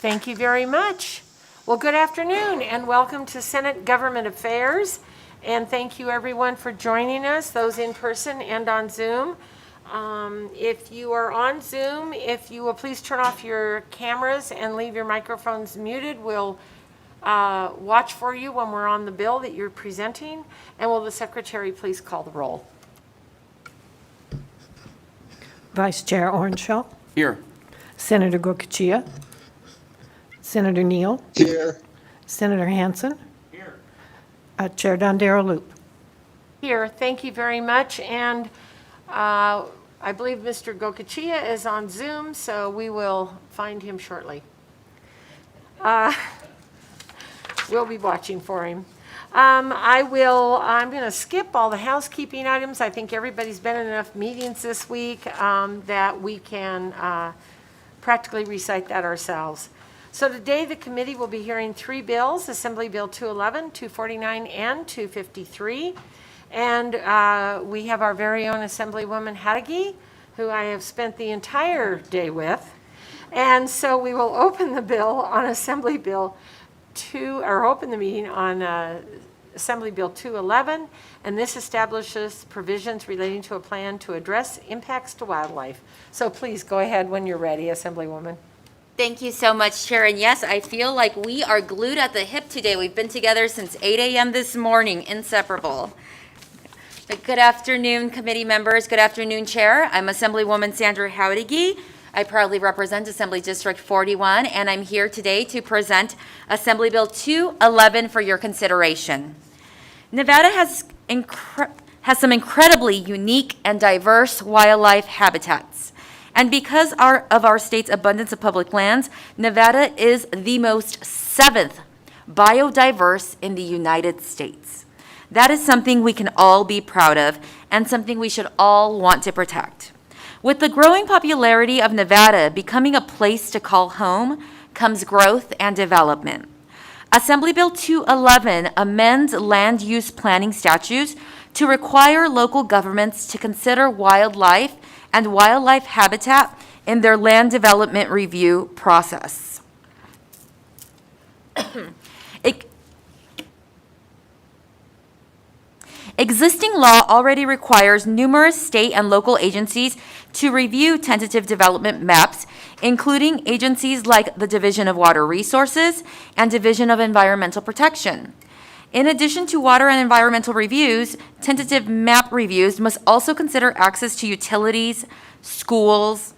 Thank you very much. Well, good afternoon and welcome to Senate Government Affairs. And thank you everyone for joining us, those in person and on Zoom. If you are on Zoom, if you will please turn off your cameras and leave your microphones muted, we'll watch for you when we're on the bill that you're presenting. And will the secretary please call the roll? Vice Chair Ornshall, Here. Senator Gokachia, Senator Neal, Here. Senator Hansen, Here. Chair Dondero Loop. Here, thank you very much. And I believe Mr. Gokachia is on Zoom, so we will find him shortly. We'll be watching for him. I'm going to skip all the housekeeping items. I think everybody's been in enough meetings this week that we can practically recite that ourselves. So today the committee will be hearing three bills, Assembly Bill 211, 249, and 253. And we have our very own Assemblywoman Hadagi, who I have spent the entire day with. And so we will open the bill on Assembly Bill open the meeting on Assembly Bill 211, and this establishes provisions relating to a plan to address impacts to wildlife. So please go ahead when you're ready, Assemblywoman. Thank you so much, Chair. And yes, I feel like we are glued at the hip today. We've been together since 8 a.m. this morning, inseparable. But good afternoon, committee members. Good afternoon, Chair. I'm Assemblywoman Sandra Howdigi. I proudly represent Assembly District 41, and I'm here today to present Assembly Bill 211 for your consideration. Nevada has some incredibly unique and diverse wildlife habitats. And because of our state's abundance of public lands, Nevada is the most seventh biodiverse in the United States. That is something we can all be proud of and something we should all want to protect. With the growing popularity of Nevada becoming a place to call home comes growth and development. Assembly Bill 211 amends land use planning statutes to require local governments to consider wildlife and wildlife habitat in their land development review process. Existing law already requires numerous state and local agencies to review tentative development maps, including agencies like the Division of Water Resources and Division of Environmental Protection. In addition to water and environmental reviews, tentative map reviews must also consider access to utilities, schools.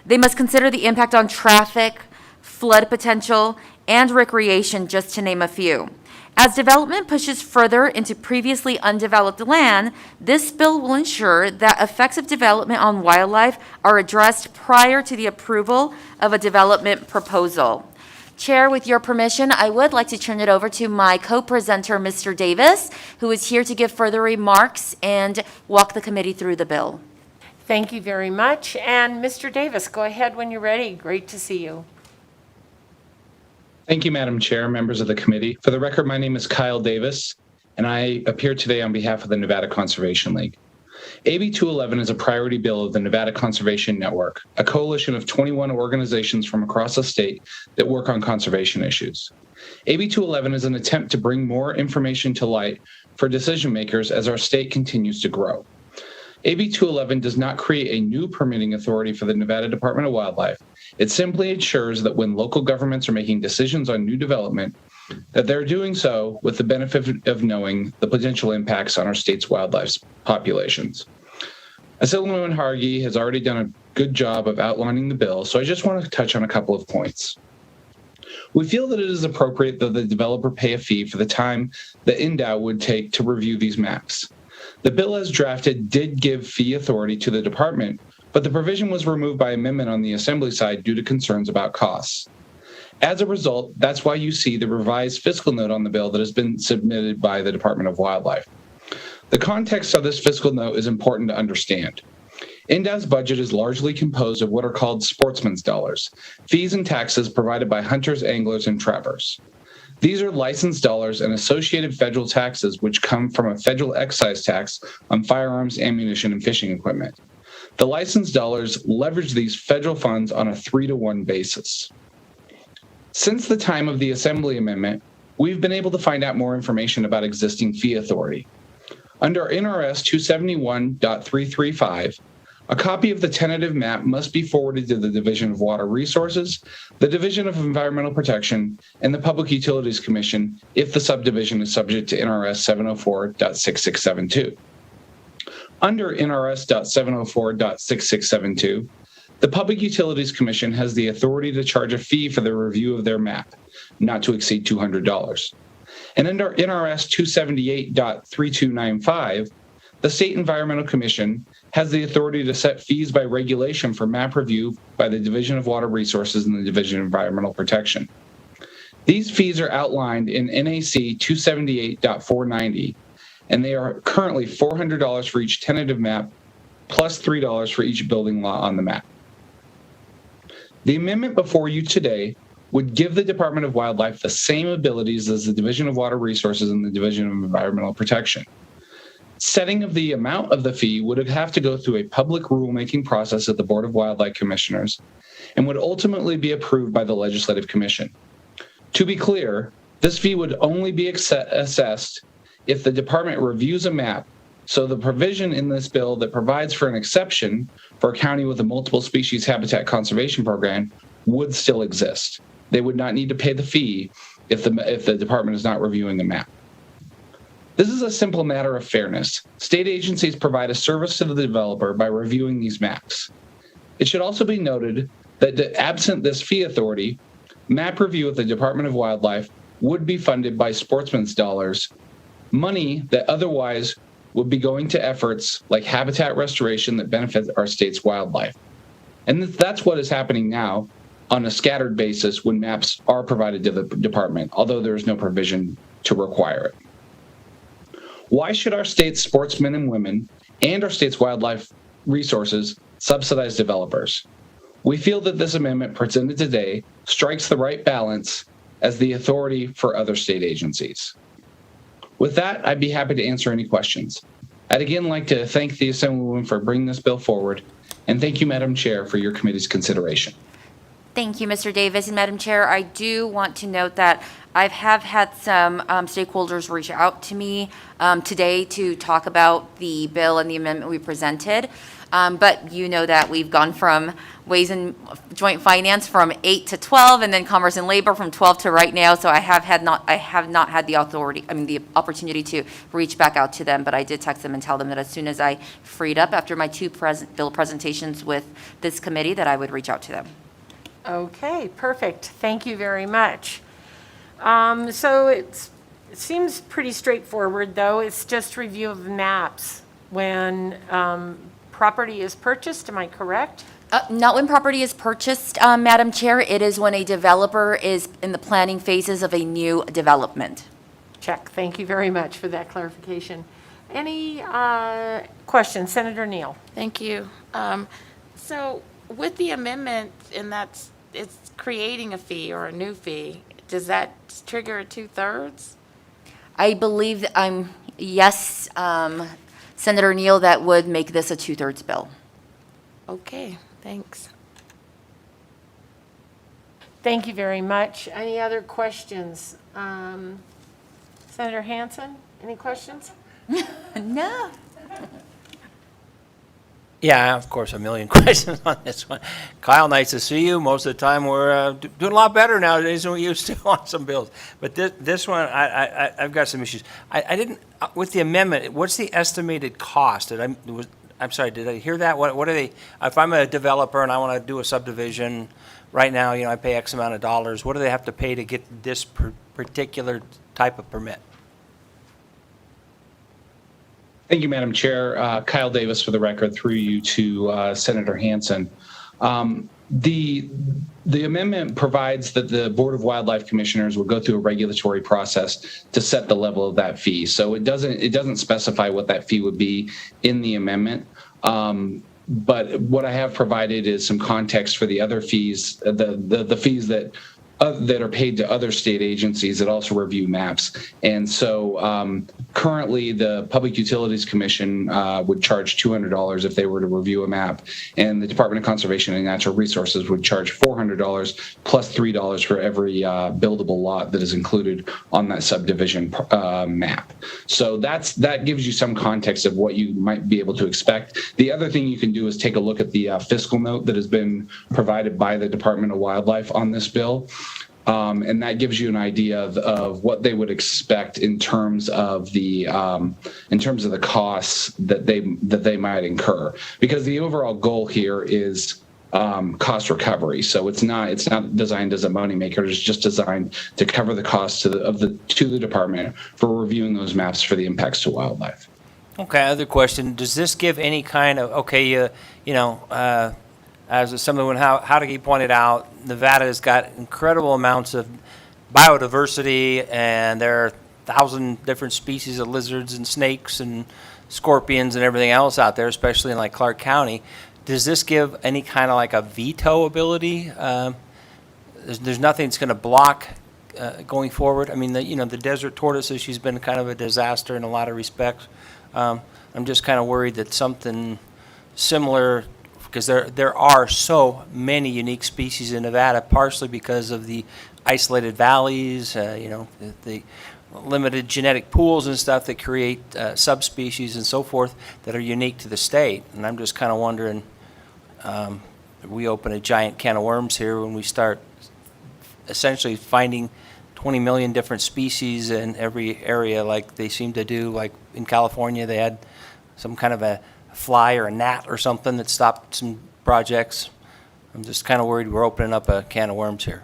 They must consider the impact on traffic, flood potential, and recreation, just to name a few. As development pushes further into previously undeveloped land, this bill will ensure that effects of development on wildlife are addressed prior to the approval of a development proposal. Chair, with your permission, I would like to turn it over to my co-presenter, Mr. Davis, who is here to give further remarks and walk the committee through the bill. Thank you very much. And Mr. Davis, go ahead when you're ready. Great to see you. Thank you, Madam Chair, members of the committee. For the record, my name is Kyle Davis, and I appear today on behalf of the Nevada Conservation League. AB 211 is a priority bill of the Nevada Conservation Network, a coalition of 21 organizations from across the state that work on conservation issues. AB 211 is an attempt to bring more information to light for decision makers as our state continues to grow. AB 211 does not create a new permitting authority for the Nevada Department of Wildlife. It simply ensures that when local governments are making decisions on new development, that they're doing so with the benefit of knowing the potential impacts on our state's wildlife populations. Assemblywoman Hargi has already done a good job of outlining the bill, so I just want to touch on a couple of points. We feel that it is appropriate that the developer pay a fee for the time that INDOW would take to review these maps. The bill as drafted did give fee authority to the department, but the provision was removed by amendment on the Assembly side due to concerns about costs. As a result, that's why you see the revised fiscal note on the bill that has been submitted by the Department of Wildlife. The context of this fiscal note is important to understand. INDOW's budget is largely composed of what are called sportsman's dollars, fees and taxes provided by hunters, anglers, and trappers. These are licensed dollars and associated federal taxes which come from a federal excise tax on firearms, ammunition, and fishing equipment. The licensed dollars leverage these federal funds on a 3-to-1 basis. Since the time of the Assembly Amendment, we've been able to find out more information about existing fee authority. Under NRS 271.335, a copy of the tentative map must be forwarded to the Division of Water Resources, the Division of Environmental Protection, and the Public Utilities Commission if the subdivision is subject to NRS 704.6672. Under NRS .704.6672, the Public Utilities Commission has the authority to charge a fee for the review of their map, not to exceed $200. And under NRS 278.3295, the State Environmental Commission has the authority to set fees by regulation for map review by the Division of Water Resources and the Division of Environmental Protection. These fees are outlined in NAC 278.490, and they are currently $400 for each tentative map, plus $3 for each building lot on the map. The amendment before you today would give the Department of Wildlife the same abilities as the Division of Water Resources and the Division of Environmental Protection. Setting of the amount of the fee would have to go through a public rulemaking process at the Board of Wildlife Commissioners and would ultimately be approved by the Legislative Commission. To be clear, this fee would only be assessed if the department reviews a map, so the provision in this bill that provides for an exception for a county with a multiple species habitat conservation program would still exist. They would not need to pay the fee if the department is not reviewing the map. This is a simple matter of fairness. State agencies provide a service to the developer by reviewing these maps. It should also be noted that absent this fee authority, map review at the Department of Wildlife would be funded by sportsmen's dollars, money that otherwise would be going to efforts like habitat restoration that benefit our state's wildlife. And that's what is happening now on a scattered basis when maps are provided to the department, although there is no provision to require it. Why should our state's sportsmen and women and our state's wildlife resources subsidize developers? We feel that this amendment presented today strikes the right balance as the authority for other state agencies. With that, I'd be happy to answer any questions. I'd again like to thank the Assemblywoman for bringing this bill forward, and thank you, Madam Chair, for your committee's consideration. Thank you, Mr. Davis. And Madam Chair, I do want to note that I have had some stakeholders reach out to me today to talk about the bill and the amendment we presented. But you know that we've gone from Ways and Joint Finance from 8 to 12, and then Commerce and Labor from 12 to right now. So I have not had the opportunity to reach back out to them. But I did text them and tell them that as soon as I freed up after my two bill presentations with this committee, that I would reach out to them. Okay, perfect. Thank you very much. So it seems pretty straightforward, though. It's just review of maps when property is purchased. Am I correct? Not when property is purchased, Madam Chair. It is when a developer is in the planning phases of a new development. Check. Thank you very much for that clarification. Any questions? Senator Neal. Thank you. So with the amendment, and it's creating a fee or a new fee, does that trigger a 2/3? I believe, yes, Senator Neal, that would make this a 2/3 bill. Okay, thanks. Thank you very much. Any other questions? Senator Hansen, any questions? No. Yeah, of course, a million questions on this one. Kyle, nice to see you. Most of the time, we're doing a lot better nowadays than we used to on some bills. But this one, I've got some issues. I didn't, with the amendment, what's the estimated cost? I'm sorry, did I hear that? What are they, if I'm a developer and I want to do a subdivision, right now, I pay X amount of dollars, what do they have to pay to get this particular type of permit? Thank you, Madam Chair. Kyle Davis for the record, through you to Senator Hansen. The amendment provides that the Board of Wildlife Commissioners will go through a regulatory process to set the level of that fee. So it doesn't specify what that fee would be in the amendment. But what I have provided is some context for the other fees, the fees that that are paid to other state agencies that also review maps. And so currently the Public Utilities Commission would charge $200 if they were to review a map, and the Department of Conservation and Natural Resources would charge $400 plus $3 for every buildable lot that is included on that subdivision map. So that gives you some context of what you might be able to expect. The other thing you can do is take a look at the fiscal note that has been provided by the Department of Wildlife on this bill. And that gives you an idea of what they would expect in terms of the costs that they might incur, because the overall goal here is cost recovery. So it's not designed as a moneymaker. It's just designed to cover the costs to the department for reviewing those maps for the impacts to wildlife. Okay, other question. Does this give any kind of, as someone Howdy pointed out, Nevada has got incredible amounts of biodiversity, and there are 1,000 different species of lizards and snakes and scorpions and everything else out there, especially in like Clark County. Does this give any kind of like a veto ability? There's nothing that's going to block going forward. I mean, the desert tortoise issue's been kind of a disaster in a lot of respects. I'm just kind of worried that something similar, because there are so many unique species in Nevada, partially because of the isolated valleys, the limited genetic pools and stuff that create subspecies and so forth that are unique to the state. And I'm just kind of wondering, we open a giant can of worms here when we start essentially finding 20 million different species in every area, like they seem to do. Like in California, they had some kind of a fly or a gnat or something that stopped some projects. I'm just kind of worried we're opening up a can of worms here.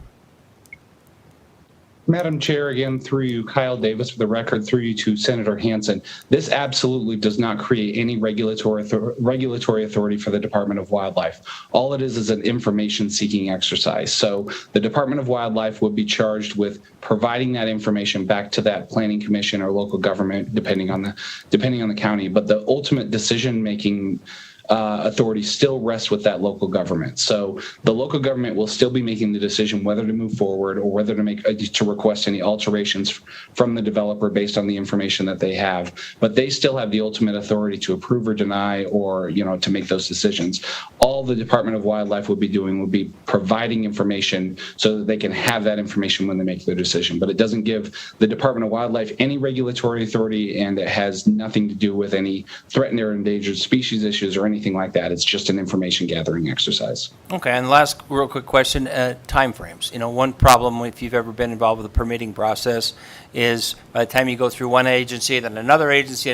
Madam Chair, again, through you, Kyle Davis, for the record, through you to Senator Hansen. This absolutely does not create any regulatory authority for the Department of Wildlife. All it is an information-seeking exercise. So the Department of Wildlife would be charged with providing that information back to that planning commission or local government, depending on the county. But the ultimate decision-making authority still rests with that local government. So the local government will still be making the decision whether to move forward or whether to request any alterations from the developer based on the information that they have. But they still have the ultimate authority to approve or deny, or to make those decisions. All the Department of Wildlife would be doing would be providing information so that they can have that information when they make their decision. But it doesn't give the Department of Wildlife any regulatory authority, and it has nothing to do with any threatened or endangered species issues or anything like that. It's just an information gathering exercise. Okay, and last real quick question, timeframes. One problem, if you've ever been involved with the permitting process, is by the time you go through one agency, then another agency,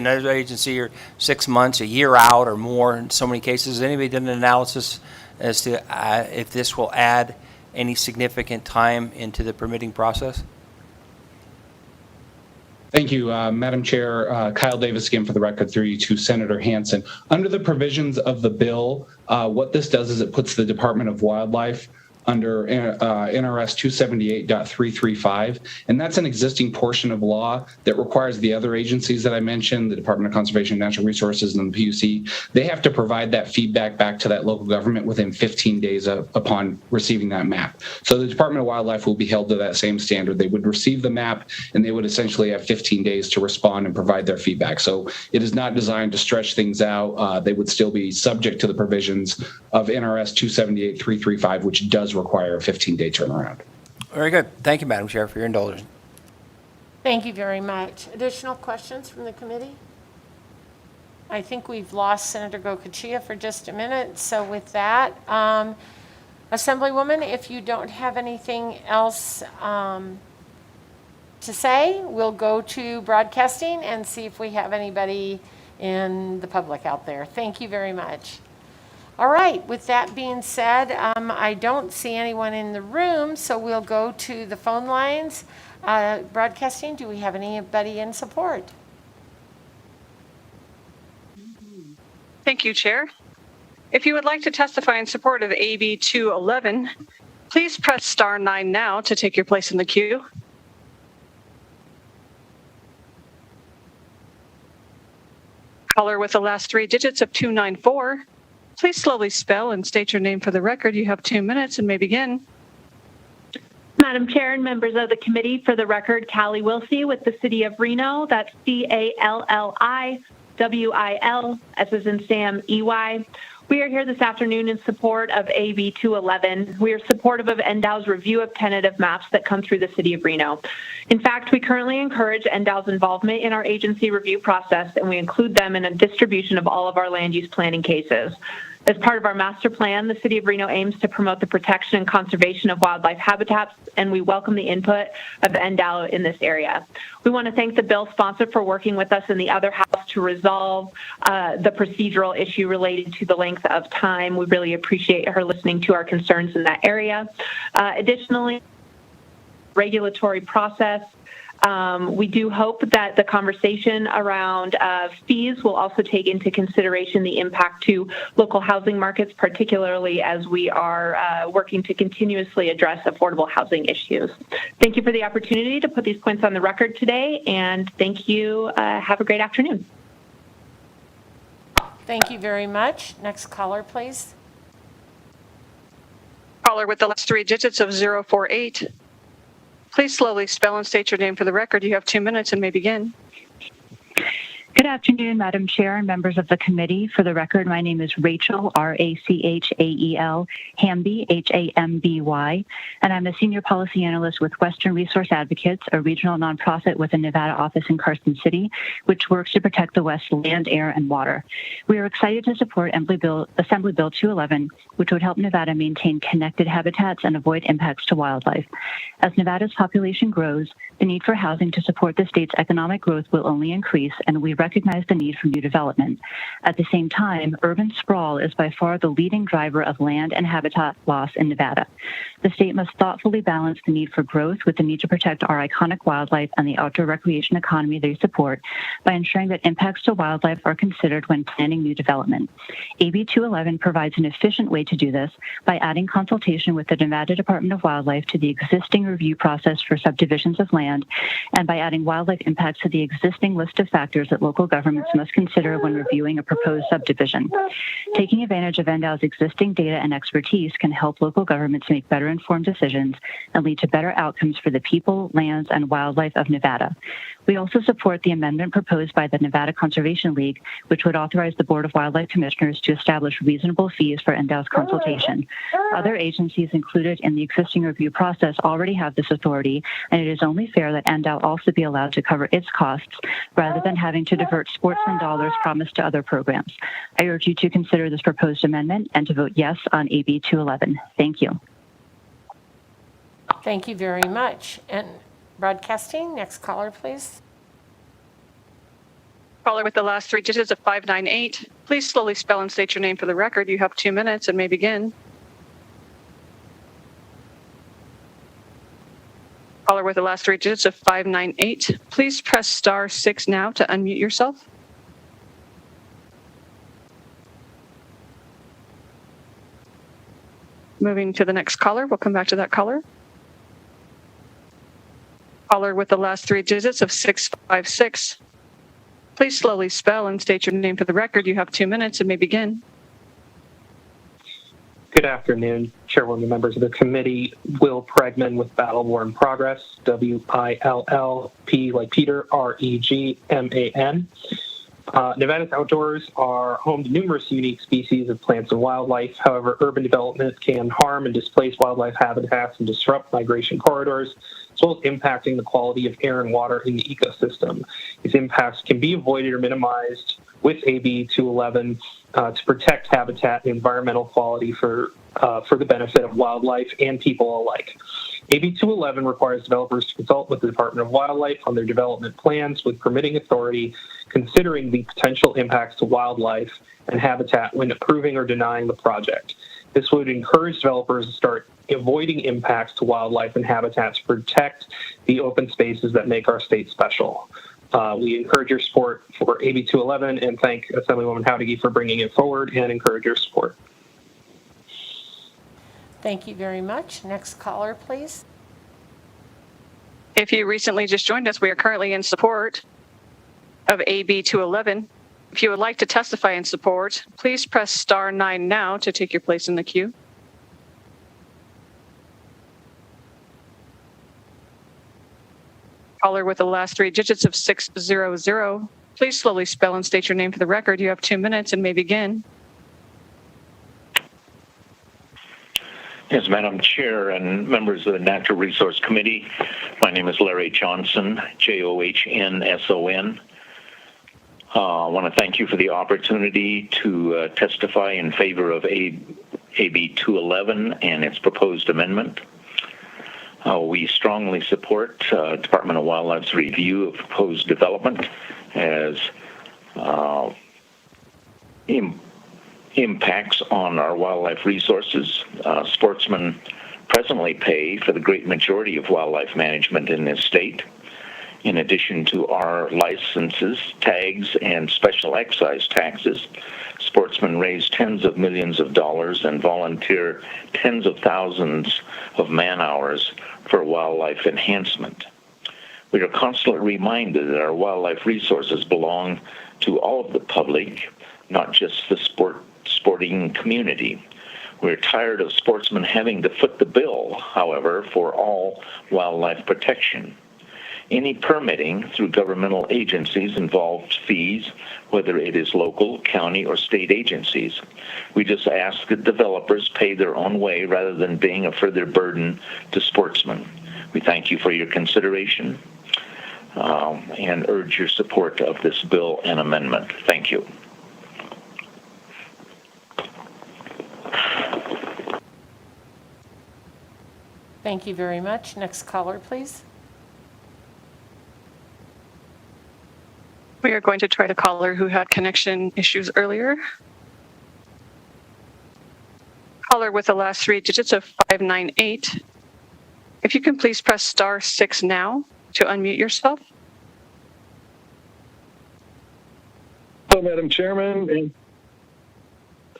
or 6 months, a year out or more in so many cases. Has anybody done an analysis as to if this will add any significant time into the permitting process? Thank you, Madam Chair. Kyle Davis again for the record, through you to Senator Hansen. Under the provisions of the bill, what this does is it puts the Department of Wildlife under NRS 278.335, and that's an existing portion of law that requires the other agencies that I mentioned, the Department of Conservation and Natural Resources and the PUC, they have to provide that feedback back to that local government within 15 days upon receiving that map. So the Department of Wildlife will be held to that same standard. They would receive the map, and they would essentially have 15 days to respond and provide their feedback. So it is not designed to stretch things out. They would still be subject to the provisions of NRS 278.335, which does require a 15-day turnaround. Very good. Thank you, Madam Chair, for your indulgence. Thank you very much. Additional questions from the committee? I think we've lost Senator Gokachia for just a minute. So with that, Assemblywoman, if you don't have anything else to say, we'll go to broadcasting and see if we have anybody in the public out there. Thank you very much. All right, with that being said, I don't see anyone in the room, so we'll go to the phone lines. Broadcasting, do we have anybody in support? Thank you, Chair. If you would like to testify in support of AB 211, please press star 9 now to take your place in the queue. Caller with the last 3 digits of 294. Please slowly spell and state your name for the record. You have 2 minutes and may begin. Madam Chair and members of the committee, for the record, Callie Wilsey with the City of Reno. That's CALLIWIL, as is in Sam, EY. We are here this afternoon in support of AB 211. We are supportive of NDOW's review of tentative maps that come through the City of Reno. In fact, we currently encourage NDOW's involvement in our agency review process, and we include them in a distribution of all of our land use planning cases. As part of our master plan, the City of Reno aims to promote the protection and conservation of wildlife habitats, and we welcome the input of NDOW in this area. We want to thank the bill sponsor for working with us in the other house to resolve the procedural issue related to the length of time. We really appreciate her listening to our concerns in that area. Additionally, regulatory process. We do hope that the conversation around fees will also take into consideration the impact to local housing markets, particularly as we are working to continuously address affordable housing issues. Thank you for the opportunity to put these points on the record today, and thank you. Have a great afternoon. Thank you very much. Next caller, please. Caller with the last three digits of 048. Please slowly spell and state your name for the record. You have 2 minutes and may begin. Good afternoon, Madam Chair and members of the committee. For the record, my name is Rachel, R-A-C-H-A-E-L, Hamby, H-A-M-B-Y, and I'm a senior policy analyst with Western Resource Advocates, a regional nonprofit with a Nevada office in Carson City, which works to protect the West's land, air, and water. We are excited to support Assembly Bill 211, which would help Nevada maintain connected habitats and avoid impacts to wildlife. As Nevada's population grows, the need for housing to support the state's economic growth will only increase, and we recognize the need for new development. At the same time, urban sprawl is by far the leading driver of land and habitat loss in Nevada. The state must thoughtfully balance the need for growth with the need to protect our iconic wildlife and the outdoor recreation economy they support by ensuring that impacts to wildlife are considered when planning new development. AB 211 provides an efficient way to do this by adding consultation with the Nevada Department of Wildlife to the existing review process for subdivisions of land, and by adding wildlife impacts to the existing list of factors that local governments must consider when reviewing a proposed subdivision. Taking advantage of NDOW's existing data and expertise can help local governments make better informed decisions and lead to better outcomes for the people, lands, and wildlife of Nevada. We also support the amendment proposed by the Nevada Conservation League, which would authorize the Board of Wildlife Commissioners to establish reasonable fees for NDOW's consultation. Other agencies included in the existing review process already have this authority, and it is only fair that NDOW also be allowed to cover its costs rather than having to divert sportsman dollars promised to other programs. I urge you to consider this proposed amendment and to vote yes on AB 211. Thank you. Thank you very much. And broadcasting, next caller, please. Caller with the last three digits of 598. Please slowly spell and state your name for the record. You have 2 minutes and may begin. Caller with the last three digits of 598. Please press *6 now to unmute yourself. Moving to the next caller. We'll come back to that caller. Caller with the last three digits of 656. Please slowly spell and state your name for the record. You have 2 minutes and may begin. Good afternoon, Chairwoman, members of the committee. Will Pregman with Battle Worn Progress, W-I-L-L-P like Peter, R-E-G-M-A-N. Nevada's outdoors are home to numerous unique species of plants and wildlife. However, urban development can harm and displace wildlife habitats and disrupt migration corridors, as well as impacting the quality of air and water in the ecosystem. These impacts can be avoided or minimized with AB 211 to protect habitat and environmental quality for the benefit of wildlife and people alike. AB 211 requires developers to consult with the Department of Wildlife on their development plans with permitting authority, considering the potential impacts to wildlife and habitat when approving or denying the project. This would encourage developers to start avoiding impacts to wildlife and habitat to protect the open spaces that make our state special. We encourage your support for AB 211 and thank Assemblywoman Howdigi for bringing it forward and encourage your support. Thank you very much. Next caller, please. If you recently just joined us, we are currently in support of AB 211. If you would like to testify in support, please press *9 now to take your place in the queue. Caller with the last three digits of 600. Please slowly spell and state your name for the record. You have 2 minutes and may begin. Yes, Madam Chair and members of the Natural Resource Committee, my name is Larry Johnson, Johnson. I want to thank you for the opportunity to testify in favor of AB 211 and its proposed amendment. We strongly support Department of Wildlife's review of proposed development as impacts on our wildlife resources. Sportsmen presently pay for the great majority of wildlife management in this state. In addition to our licenses, tags, and special excise taxes, sportsmen raise tens of millions of dollars and volunteer tens of thousands of man-hours for wildlife enhancement. We are constantly reminded that our wildlife resources belong to all of the public, not just the sporting community. We're tired of sportsmen having to foot the bill, however, for all wildlife protection. Any permitting through governmental agencies involves fees, whether it is local, county, or state agencies. We just ask that developers pay their own way rather than being a further burden to sportsmen. We thank you for your consideration and urge your support of this bill and amendment. Thank you. Thank you very much. Next caller, please. We are going to try to caller who had connection issues earlier. Caller with the last three digits of 598. If you can please press *6 now to unmute yourself. Hello, Madam Chairman.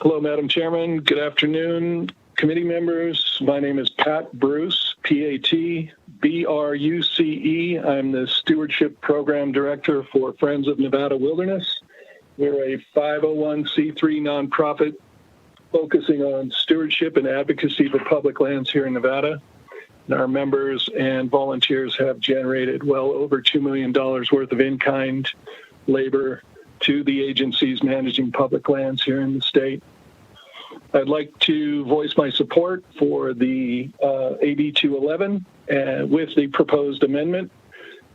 Hello, Madam Chairman. Good afternoon, committee members. My name is Pat Bruce, P-A-T BRUCE. I'm the Stewardship Program Director for Friends of Nevada Wilderness. We're a 501c3 nonprofit focusing on stewardship and advocacy for public lands here in Nevada. And our members and volunteers have generated well over $2 million worth of in-kind labor to the agencies managing public lands here in the state. I'd like to voice my support for the AB 211 with the proposed amendment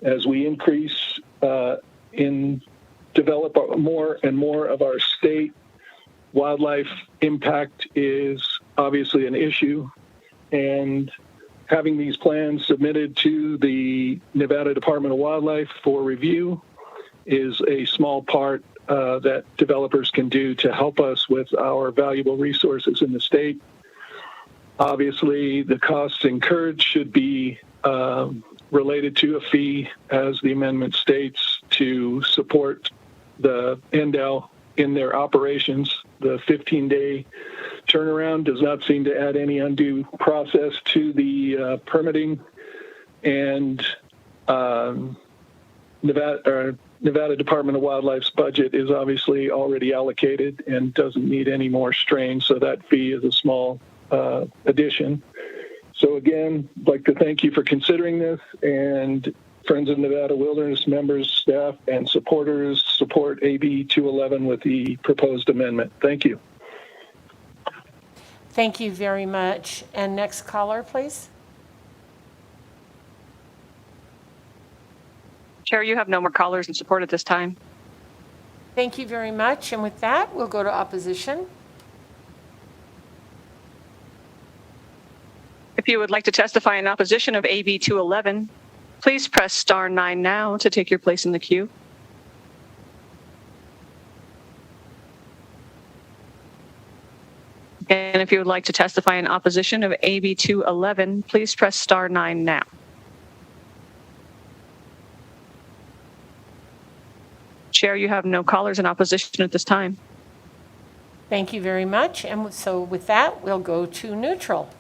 as we increase and develop more and more of our state. Wildlife impact is obviously an issue, and having these plans submitted to the Nevada Department of Wildlife for review is a small part that developers can do to help us with our valuable resources in the state. Obviously, the costs incurred should be related to a fee, as the amendment states, to support the NDOW in their operations. The 15-day turnaround does not seem to add any undue process to the permitting, and Nevada Department of Wildlife's budget is obviously already allocated and doesn't need any more strain, so that fee is a small addition. So again, I'd like to thank you for considering this, and Friends of Nevada Wilderness members, staff, and supporters support AB 211 with the proposed amendment. Thank you. Thank you very much. And next caller, please. Chair, you have no more callers in support at this time. Thank you very much. And with that, we'll go to opposition. If you would like to testify in opposition of AB 211, please press *9 now to take your place in the queue. And if you would like to testify in opposition of AB 211, please press *9 now. Chair, you have no callers in opposition at this time. Thank you very much. And so with that, we'll go to neutral.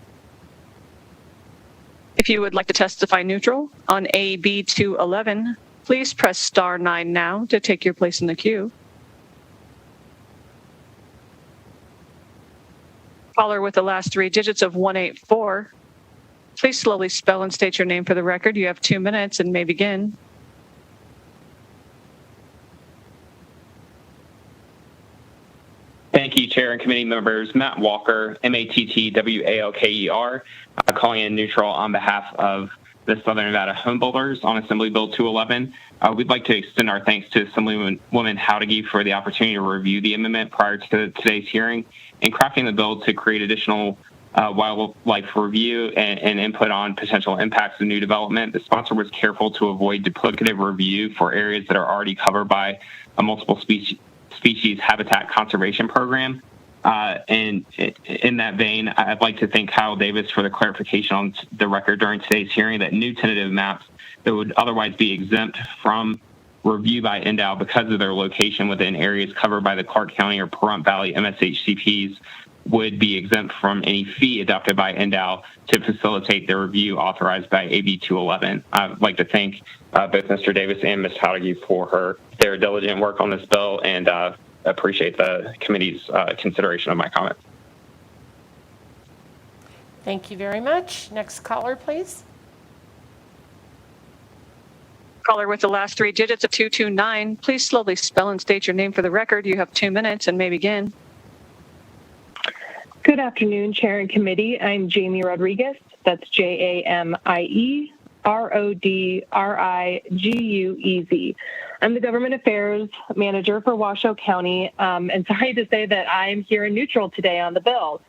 If you would like to testify neutral on AB 211, please press *9 now to take your place in the queue. Caller with the last three digits of 184, Please slowly spell and state your name for the record. You have 2 minutes and may begin. Thank you, Chair and committee members. Matt Walker, M-A-T-T-W-A-L-K-E-R, calling in neutral on behalf of the Southern Nevada Homebuilders on Assembly Bill 211. We'd like to extend our thanks to Assemblywoman Howdeggy for the opportunity to review the amendment prior to today's hearing and crafting the bill to create additional wildlife review and input on potential impacts of new development. The sponsor was careful to avoid duplicative review for areas that are already covered by a multiple species habitat conservation program. And in that vein, I'd like to thank Kyle Davis for the clarification on the record during today's hearing that new tentative maps that would otherwise be exempt from review by NDOW because of their location within areas covered by the Clark County or Pahrump Valley MSHCPs would be exempt from any fee adopted by NDOW to facilitate the review authorized by AB 211. I'd like to thank both Mr. Davis and Ms. Howdeggy for their diligent work on this bill and appreciate the committee's consideration of my comments. Thank you very much. Next caller, please. Caller with the last 3 digits of 229. Please slowly spell and state your name for the record. You have 2 minutes and may begin. Good afternoon, Chair and Committee. I'm Jamie Rodriguez. That's JamieRodriguez. I'm the Government Affairs Manager for Washoe County, and sorry to say that I'm here in neutral today on the bill.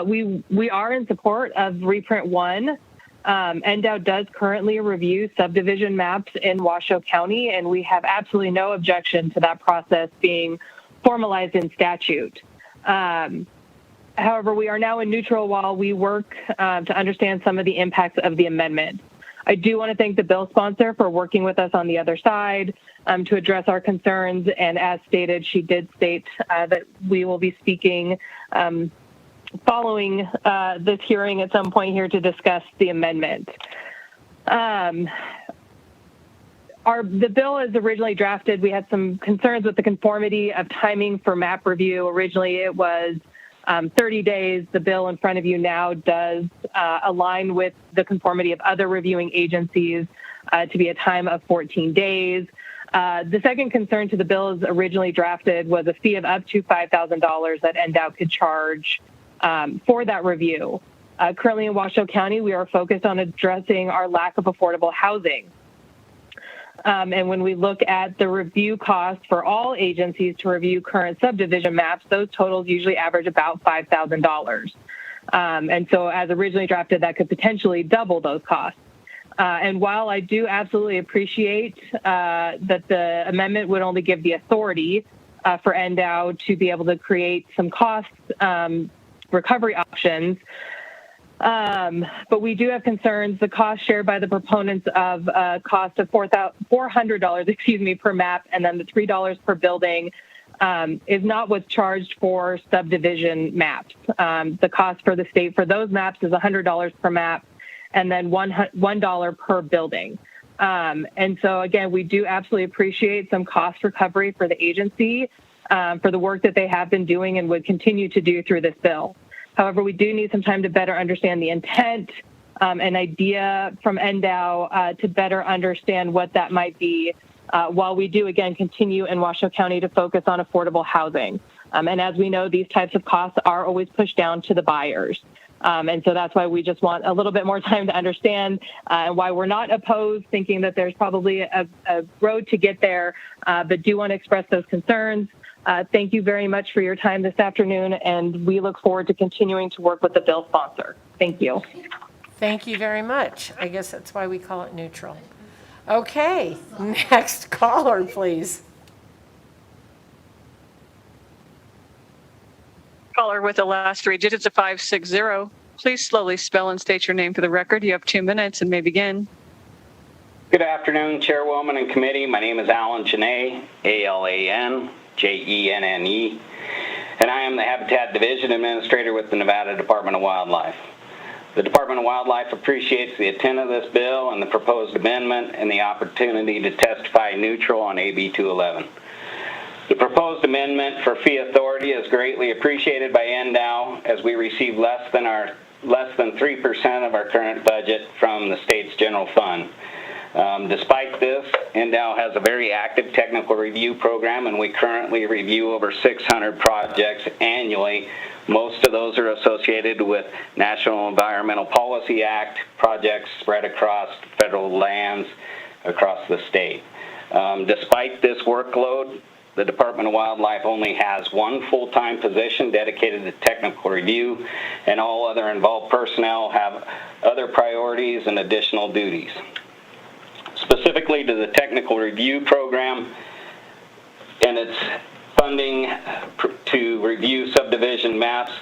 We are in support of reprint 1. NDOW does currently review subdivision maps in Washoe County, and we have absolutely no objection to that process being formalized in statute. However, we are now in neutral while we work to understand some of the impacts of the amendment. I do want to thank the bill sponsor for working with us on the other side to address our concerns. And as stated, she did state that we will be speaking following this hearing at some point here to discuss the amendment. The bill as originally drafted, we had some concerns with the conformity of timing for map review. Originally, it was 30 days. The bill in front of you now does align with the conformity of other reviewing agencies to be a time of 14 days. The second concern to the bill as originally drafted was a fee of up to $5,000 that NDOW could charge for that review. Currently in Washoe County, we are focused on addressing our lack of affordable housing. And when we look at the review costs for all agencies to review current subdivision maps, those totals usually average about $5,000. And so as originally drafted, that could potentially double those costs. And while I do absolutely appreciate that the amendment would only give the authority for NDOW to be able to create some cost recovery options, but we do have concerns. The cost shared by the proponents of a cost of $400, per map, and then the $3 per building is not what's charged for subdivision maps. The cost for the state for those maps is $100 per map, and then $1 per building. And so again, we do absolutely appreciate some cost recovery for the agency for the work that they have been doing and would continue to do through this bill. However, we do need some time to better understand the intent and idea from NDOW to better understand what that might be while we do, again, continue in Washoe County to focus on affordable housing. And as we know, these types of costs are always pushed down to the buyers. And so that's why we just want a little bit more time to understand and why we're not opposed, thinking that there's probably a road to get there, but do want to express those concerns. Thank you very much for your time this afternoon, and we look forward to continuing to work with the bill sponsor. Thank you. Thank you very much. I guess that's why we call it neutral. Okay, next caller, please. Caller with the last 3 digits of 560. Please slowly spell and state your name for the record. You have 2 minutes and may begin. Good afternoon, Chairwoman and Committee. My name is Alan Jenne, ALANJENNE, and I am the Habitat Division Administrator with the Nevada Department of Wildlife. The Department of Wildlife appreciates the intent of this bill and the proposed amendment and the opportunity to testify neutral on AB 211. The proposed amendment for fee authority is greatly appreciated by NDOW as we receive less than our less than 3% of our current budget from the state's general fund. Despite this, NDOW has a very active technical review program, and we currently review over 600 projects annually. Most of those are associated with National Environmental Policy Act projects spread across federal lands across the state. Despite this workload, the Department of Wildlife only has one full-time position dedicated to technical review, and all other involved personnel have other priorities and additional duties. Specifically to the technical review program and its funding to review subdivision maps,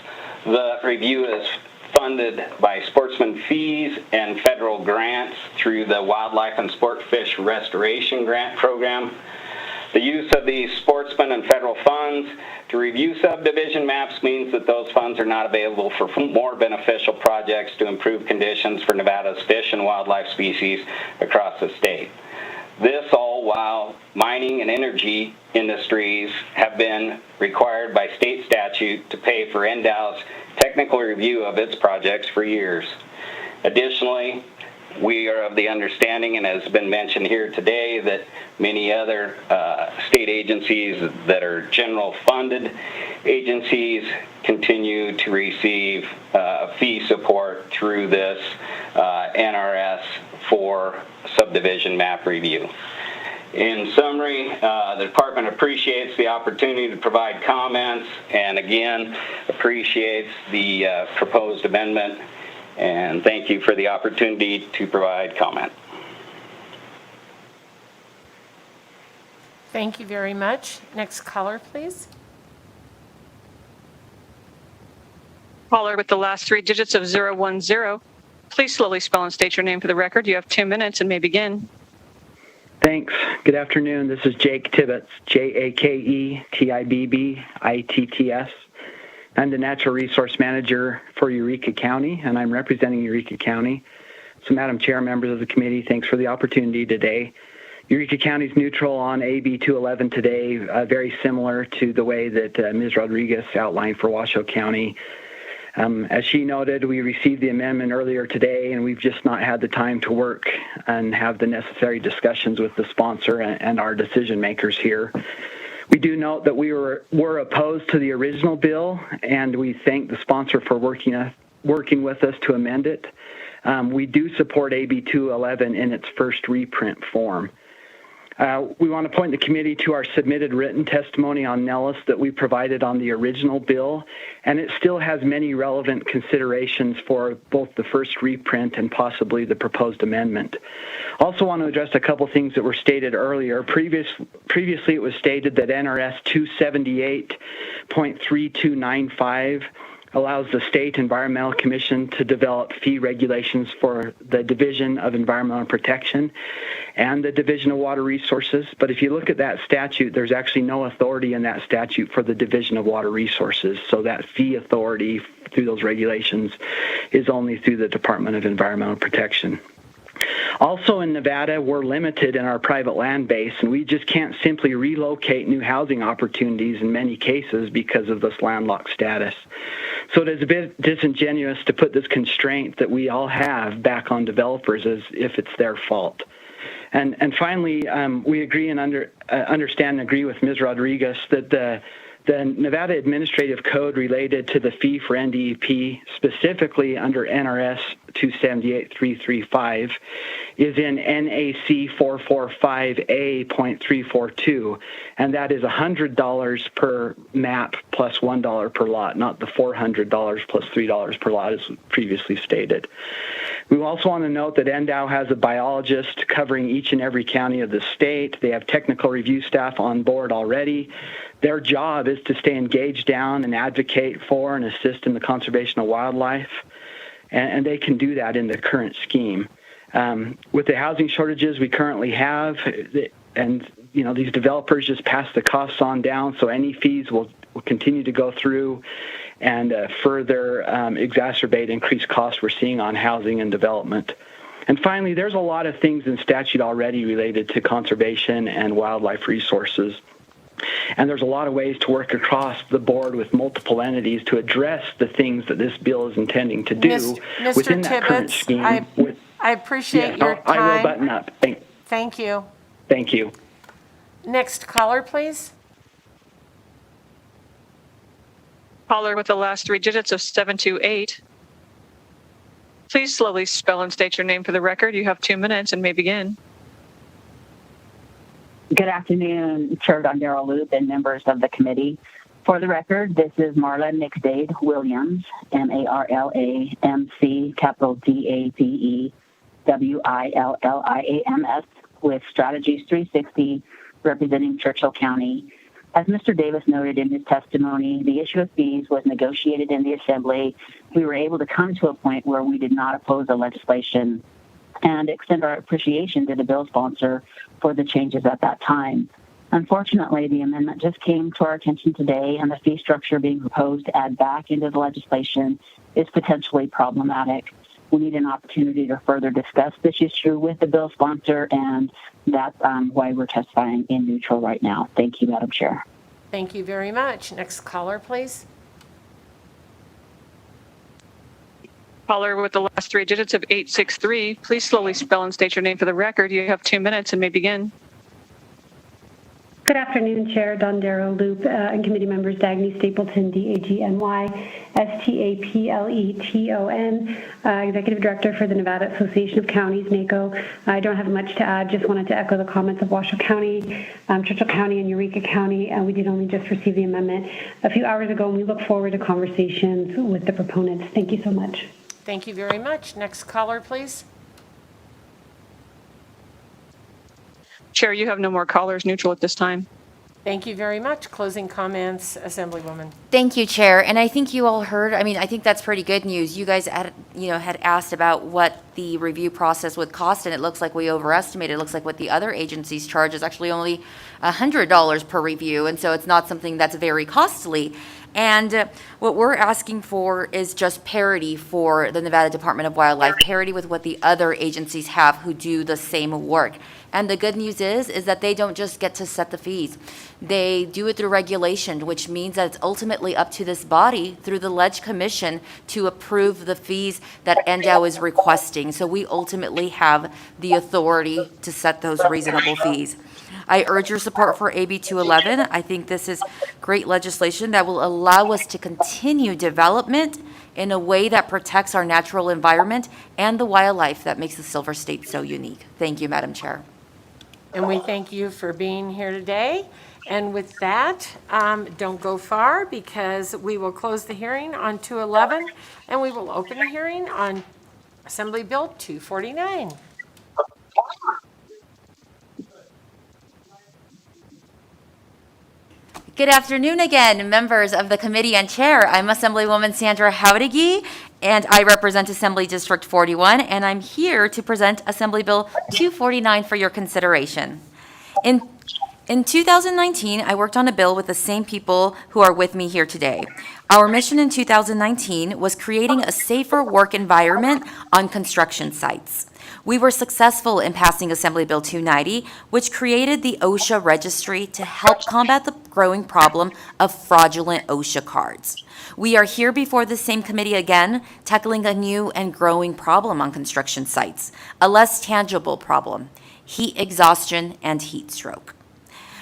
the review is funded by sportsman fees and federal grants through the Wildlife and Sport Fish Restoration Grant Program. The use of these sportsman and federal funds to review subdivision maps means that those funds are not available for more beneficial projects to improve conditions for Nevada's fish and wildlife species across the state. This all while mining and energy industries have been required by state statute to pay for NDOW's technical review of its projects for years. Additionally, we are of the understanding, and has been mentioned here today, that many other state agencies that are general funded agencies continue to receive fee support through this NRS for subdivision map review. In summary, the department appreciates the opportunity to provide comments, and again appreciates the proposed amendment. And thank you for the opportunity to provide comment. Thank you very much. Next caller, please. Caller with the last three digits of 010. Please slowly spell and state your name for the record. You have 2 minutes and may begin. Thanks. Good afternoon. This is Jake Tibbetts, Jaketibbitts. I'm the Natural Resource Manager for Eureka County, and I'm representing Eureka County. So, Madam Chair, members of the committee, thanks for the opportunity today. Eureka County is neutral on AB 211 today, very similar to the way that Ms. Rodriguez outlined for Washoe County. As she noted, we received the amendment earlier today, and we've just not had the time to work and have the necessary discussions with the sponsor and our decision makers here. We do note that we were opposed to the original bill, and we thank the sponsor for working with us to amend it. We do support AB 211 in its first reprint form. We want to point the committee to our submitted written testimony on Nellis that we provided on the original bill, and it still has many relevant considerations for both the first reprint and possibly the proposed amendment. Also want to address a couple things that were stated earlier. Previously it was stated that NRS 278.3295 allows the State Environmental Commission to develop fee regulations for the Division of Environmental Protection and the Division of Water Resources. But if you look at that statute, there's actually no authority in that statute for the Division of Water Resources. So that fee authority through those regulations is only through the Department of Environmental Protection. Also in Nevada, we're limited in our private land base, and we just can't simply relocate new housing opportunities in many cases because of this landlocked status. So it is a bit disingenuous to put this constraint that we all have back on developers as if it's their fault. And finally, we agree and understand and agree with Ms. Rodriguez that the Nevada Administrative Code related to the fee for NDEP, specifically under NRS 278.335, is in NAC 445A.342, and that is $100 per map plus $1 per lot, not the $400 plus $3 per lot as previously stated. We also want to note that NDOW has a biologist covering each and every county of the state. They have technical review staff on board already. Their job is to stay engaged down and advocate for and assist in the conservation of wildlife, and they can do that in the current scheme. With the housing shortages we currently have, and these developers just pass the costs on down, so any fees will continue to go through and further exacerbate increased costs we're seeing on housing and development. And finally, there's a lot of things in statute already related to conservation and wildlife resources. And there's a lot of ways to work across the board with multiple entities to address the things that this bill is intending to do Mr. within that current Tibbetts, scheme. I appreciate Yes, your time. I will button up. Thank you. Thank you. Next caller, please. Caller with the last three digits of 728. Please slowly spell and state your name for the record. You have 2 minutes and may begin. Good afternoon, Chair Dondero Loop and members of the committee. For the record, this is Marla Nixdade Williams, MARLAMC, capital DAVE, with Strategies 360, representing Churchill County. As Mr. Davis noted in his testimony, the issue of fees was negotiated in the Assembly. We were able to come to a point where we did not oppose the legislation and extend our appreciation to the bill sponsor for the changes at that time. Unfortunately, the amendment just came to our attention today, and the fee structure being proposed to add back into the legislation is potentially problematic. We need an opportunity to further discuss this issue with the bill sponsor, and that's why we're testifying in neutral right now. Thank you, Madam Chair. Thank you very much. Next caller, please. Caller with the last three digits of 863. Please slowly spell and state your name for the record. You have 2 minutes and may begin. Good afternoon, Chair Dondero Loop and committee members Dagny Stapleton, DAGNY, STAPLETON, Executive Director for the Nevada Association of Counties, NACO. I don't have much to add, just wanted to echo the comments of Washoe County, Churchill County, and Eureka County. We did only just receive the amendment a few hours ago, and we look forward to conversations with the proponents. Thank you so much. Thank you very much. Next caller, please. Chair, you have no more callers neutral at this time. Thank you very much. Closing comments, Assemblywoman. Thank you, Chair. And I think you all heard, I think that's pretty good news. You guys had asked about what the review process would cost, and it looks like we overestimated. It looks like what the other agencies charge is actually only $100 per review, and so it's not something that's very costly. And what we're asking for is just parity for the Nevada Department of Wildlife, parity with what the other agencies have who do the same work. And the good news is that they don't just get to set the fees. They do it through regulation, which means that it's ultimately up to this body through the Ledge Commission to approve the fees that NDOW is requesting. So we ultimately have the authority to set those reasonable fees. I urge your support for AB 211. I think this is great legislation that will allow us to continue development in a way that protects our natural environment and the wildlife that makes the Silver State so unique. Thank you, Madam Chair. And we thank you for being here today. And with that, don't go far because we will close the hearing on 211 and we will open the hearing on Assembly Bill 249. Good afternoon again, members of the committee and chair. I'm Assemblywoman Sandra Jauregui, and I represent Assembly District 41, and I'm here to present Assembly Bill 249 for your consideration. In 2019, I worked on a bill with the same people who are with me here today. Our mission in 2019 was creating a safer work environment on construction sites. We were successful in passing Assembly Bill 290, which created the OSHA registry to help combat the growing problem of fraudulent OSHA cards. We are here before the same committee again, tackling a new and growing problem on construction sites, a less tangible problem: heat exhaustion and heat stroke.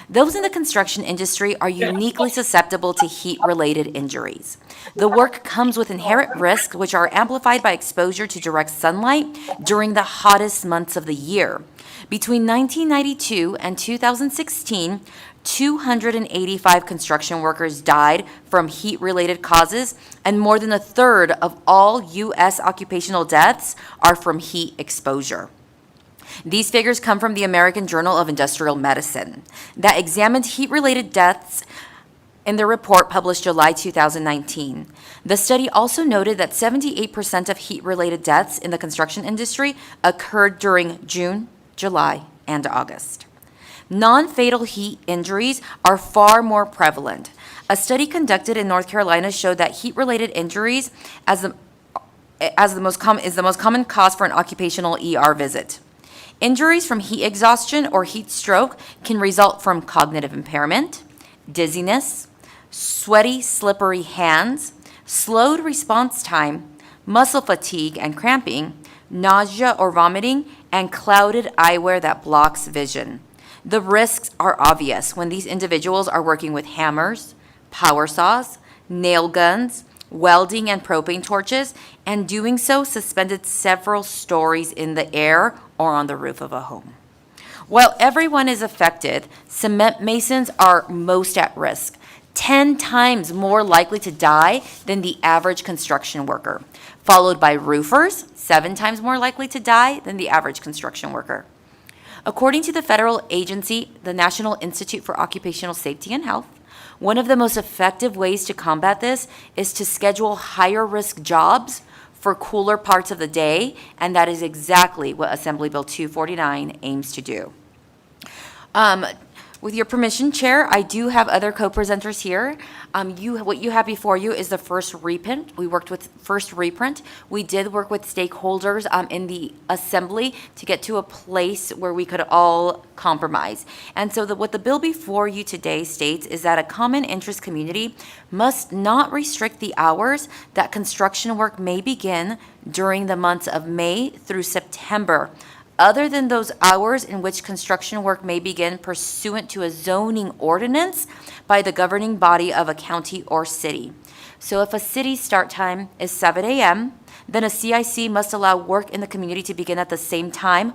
Those in the construction industry are uniquely susceptible to heat-related injuries. The work comes with inherent risks, which are amplified by exposure to direct sunlight during the hottest months of the year. Between 1992 and 2016, 285 construction workers died from heat-related causes, and more than a third of all U.S. occupational deaths are from heat exposure. These figures come from the American Journal of Industrial Medicine that examined heat-related deaths in their report published July 2019. The study also noted that 78% of heat-related deaths in the construction industry occurred during June, July, and August. Non-fatal heat injuries are far more prevalent. A study conducted in North Carolina showed that heat-related injuries is the most common cause for an occupational ER visit. Injuries from heat exhaustion or heat stroke can result from cognitive impairment, dizziness, sweaty, slippery hands, slowed response time, muscle fatigue and cramping, nausea or vomiting, and clouded eyewear that blocks vision. The risks are obvious when these individuals are working with hammers, power saws, nail guns, welding and propane torches, and doing so suspended several stories in the air or on the roof of a home. While everyone is affected, cement masons are most at risk, 10 times more likely to die than the average construction worker, followed by roofers, 7 times more likely to die than the average construction worker. According to the federal agency, the National Institute for Occupational Safety and Health, one of the most effective ways to combat this is to schedule higher risk jobs for cooler parts of the day, and that is exactly what Assembly Bill 249 aims to do. With your permission, Chair, I do have other co-presenters here. What you have before you is the first reprint. We worked with first reprint. We did work with stakeholders in the Assembly to get to a place where we could all compromise. And so what the bill before you today states is that a common interest community must not restrict the hours that construction work may begin during the months of May through September, other than those hours in which construction work may begin pursuant to a zoning ordinance by the governing body of a county or city. So if a city start time is 7 a.m., then a CIC must allow work in the community to begin at the same time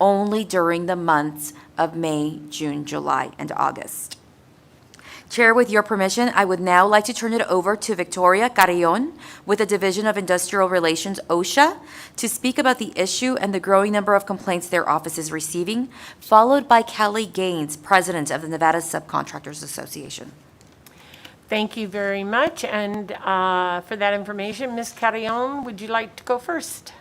only during the months of May, June, July, and August. Chair, with your permission, I would now like to turn it over to Victoria Carrion with the Division of Industrial Relations, OSHA, to speak about the issue and the growing number of complaints their office is receiving, followed by Kelly Gaines, President of the Nevada Subcontractors Association. Thank you very much. And for that information, Ms. Carrion, would you like to go first?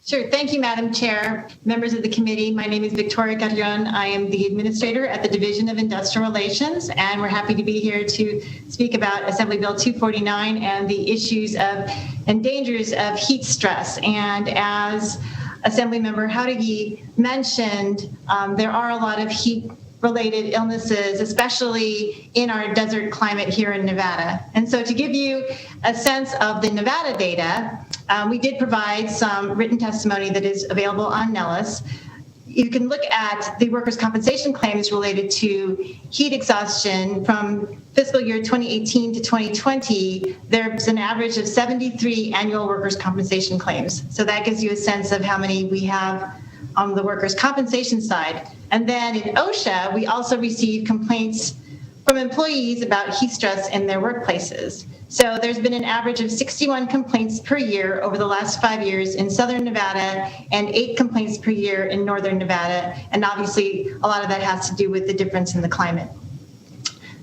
Sure. Thank you, Madam Chair, members of the committee. My name is Victoria Carrion. I am the administrator at the Division of Industrial Relations, and we're happy to be here to speak about Assembly Bill 249 and the issues of and dangers of heat stress. And as Assemblymember Howdigi mentioned, there are a lot of heat-related illnesses, especially in our desert climate here in Nevada. And so to give you a sense of the Nevada data, we did provide some written testimony that is available on Nellis. You can look at the workers' compensation claims related to heat exhaustion from fiscal year 2018 to 2020. There's an average of 73 annual workers' compensation claims. So that gives you a sense of how many we have on the workers' compensation side. And then in OSHA, we also receive complaints from employees about heat stress in their workplaces. So there's been an average of 61 complaints per year over the last 5 years in Southern Nevada and 8 complaints per year in Northern Nevada. And obviously, a lot of that has to do with the difference in the climate.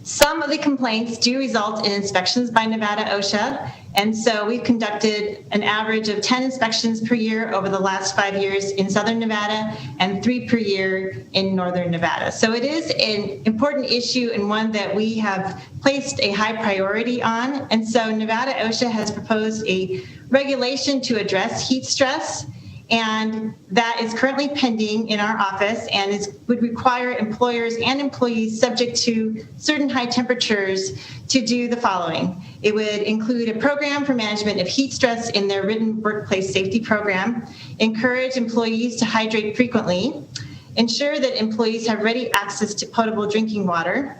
Some of the complaints do result in inspections by Nevada OSHA. And so we've conducted an average of 10 inspections per year over the last 5 years in Southern Nevada and 3 per year in Northern Nevada. So it is an important issue and one that we have placed a high priority on. And so Nevada OSHA has proposed a regulation to address heat stress, and that is currently pending in our office and would require employers and employees subject to certain high temperatures to do the following. It would include a program for management of heat stress in their written workplace safety program, encourage employees to hydrate frequently, ensure that employees have ready access to potable drinking water,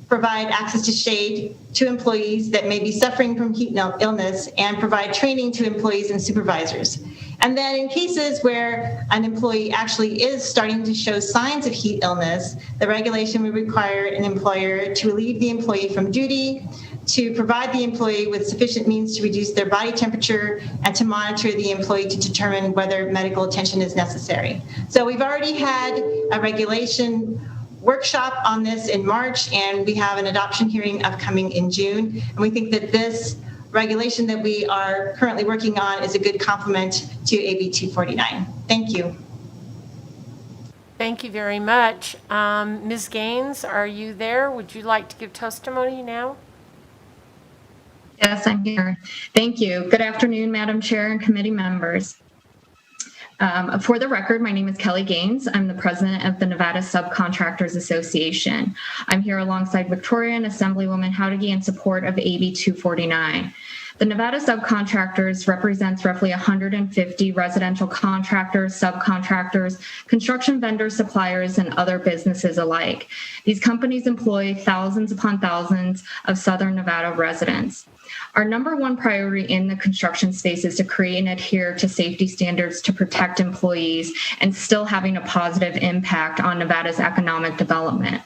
provide access to shade to employees that may be suffering from heat illness, and provide training to employees and supervisors. And then in cases where an employee actually is starting to show signs of heat illness, the regulation would require an employer to relieve the employee from duty, to provide the employee with sufficient means to reduce their body temperature, and to monitor the employee to determine whether medical attention is necessary. So we've already had a regulation workshop on this in March, and we have an adoption hearing upcoming in June. And we think that this regulation that we are currently working on is a good complement to AB 249. Thank you. Thank you very much. Ms. Gaines, are you there? Would you like to give testimony now? Yes, I'm here. Thank you. Good afternoon, Madam Chair and committee members. For the record, my name is Kelly Gaines. I'm the president of the Nevada Subcontractors Association. I'm here alongside Victoria and Assemblywoman Howdigy in support of AB 249. The Nevada Subcontractors represents roughly 150 residential contractors, subcontractors, construction vendors, suppliers, and other businesses alike. These companies employ thousands upon thousands of Southern Nevada residents. Our number one priority in the construction space is to create and adhere to safety standards to protect employees and still having a positive impact on Nevada's economic development.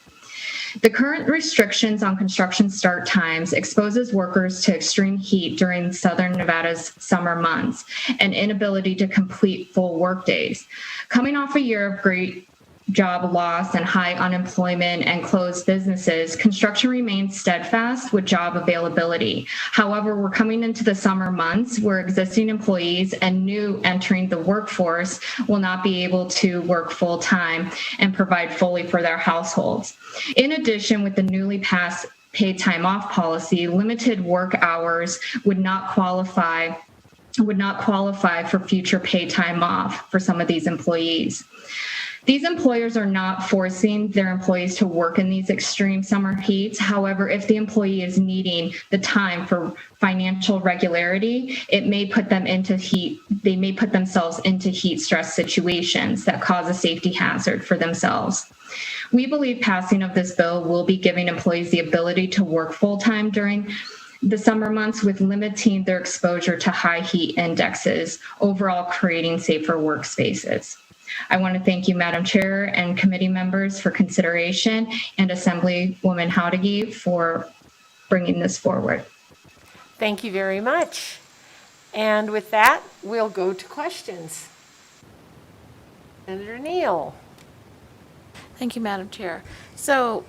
The current restrictions on construction start times exposes workers to extreme heat during Southern Nevada's summer months and inability to complete full workdays. Coming off a year of great job loss and high unemployment and closed businesses, construction remains steadfast with job availability. However, we're coming into the summer months where existing employees and new entering the workforce will not be able to work full time and provide fully for their households. In addition, with the newly passed paid time off policy, limited work hours would not qualify for future paid time off for some of these employees. These employers are not forcing their employees to work in these extreme summer heats. However, if the employee is needing the time for financial regularity, it may put them into they may put themselves into heat stress situations that cause a safety hazard for themselves. We believe passing of this bill will be giving employees the ability to work full-time during the summer months with limiting their exposure to high heat indexes, overall creating safer workspaces. I want to thank you, Madam Chair and committee members for consideration, and Assemblywoman Howdigy for bringing this forward. Thank you very much. And with that, we'll go to questions. Senator Neal. Thank you, Madam Chair. So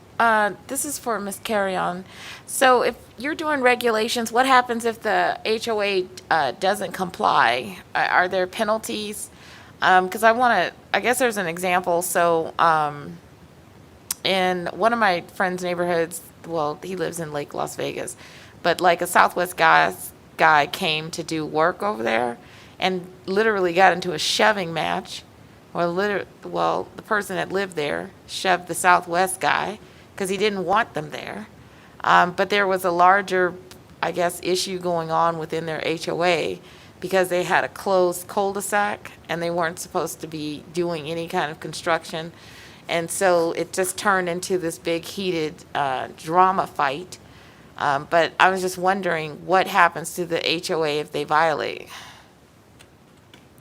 this is for Ms. Carrion. So if you're doing regulations, what happens if the HOA doesn't comply? Are there penalties? Because I guess there's an example. So in one of my friend's neighborhoods, well, he lives in Lake Las Vegas, but like a Southwest guy came to do work over there and literally got into a shoving match. Well, the person that lived there shoved the Southwest guy because he didn't want them there. But there was a larger, I guess, issue going on within their HOA because they had a closed cul-de-sac and they weren't supposed to be doing any kind of construction. And so it just turned into this big heated drama fight. But I was just wondering what happens to the HOA if they violate.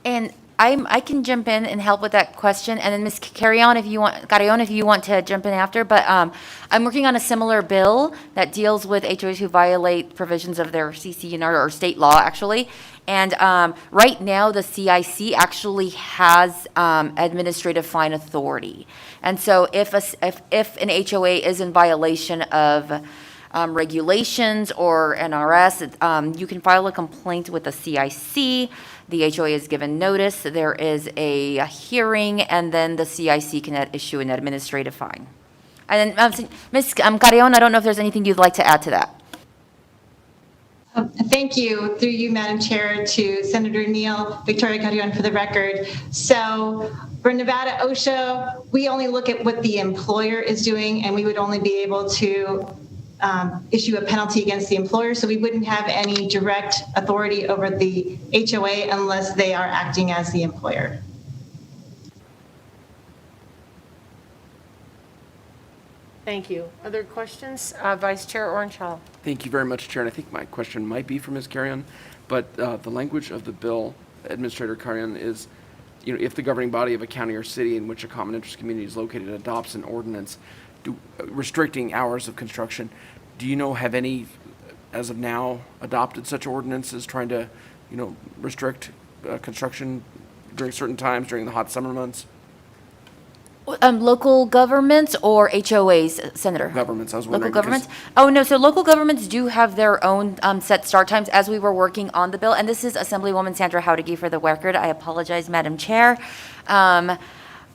And I can jump in and help with that question, and then Ms. Carrion, if you want to jump in after. But I'm working on a similar bill that deals with HOAs who violate provisions of their CC&R or state law, actually. And right now, the CIC actually has administrative fine authority. And so if an HOA is in violation of regulations or NRS, you can file a complaint with the CIC. The HOA is given notice, there is a hearing, and then the CIC can issue an administrative fine. And then, Ms. Carrion, I don't know if there's anything you'd like to add to that. Thank you, through you, Madam Chair, to Senator Neal, Victoria Carrion for the record. So for Nevada OSHA, we only look at what the employer is doing, and we would only be able to issue a penalty against the employer. So we wouldn't have any direct authority over the HOA unless they are acting as the employer. Thank you. Other questions? Vice Chair Ornshall. Thank you very much, Chair. And I think my question might be for Ms. Carrion, but the language of the bill, Administrator Carrion, is, if the governing body of a county or city in which a common interest community is located adopts an ordinance restricting hours of construction, do you know, have any, as of now, adopted such ordinances trying to, restrict construction during certain times during the hot summer months? Local governments or HOAs, Senator? Governments, I was wondering. Local governments? Oh, no, so local governments do have their own set start times as we were working on the bill. And this is Assemblywoman Sandra Howdigy for the record. I apologize, Madam Chair.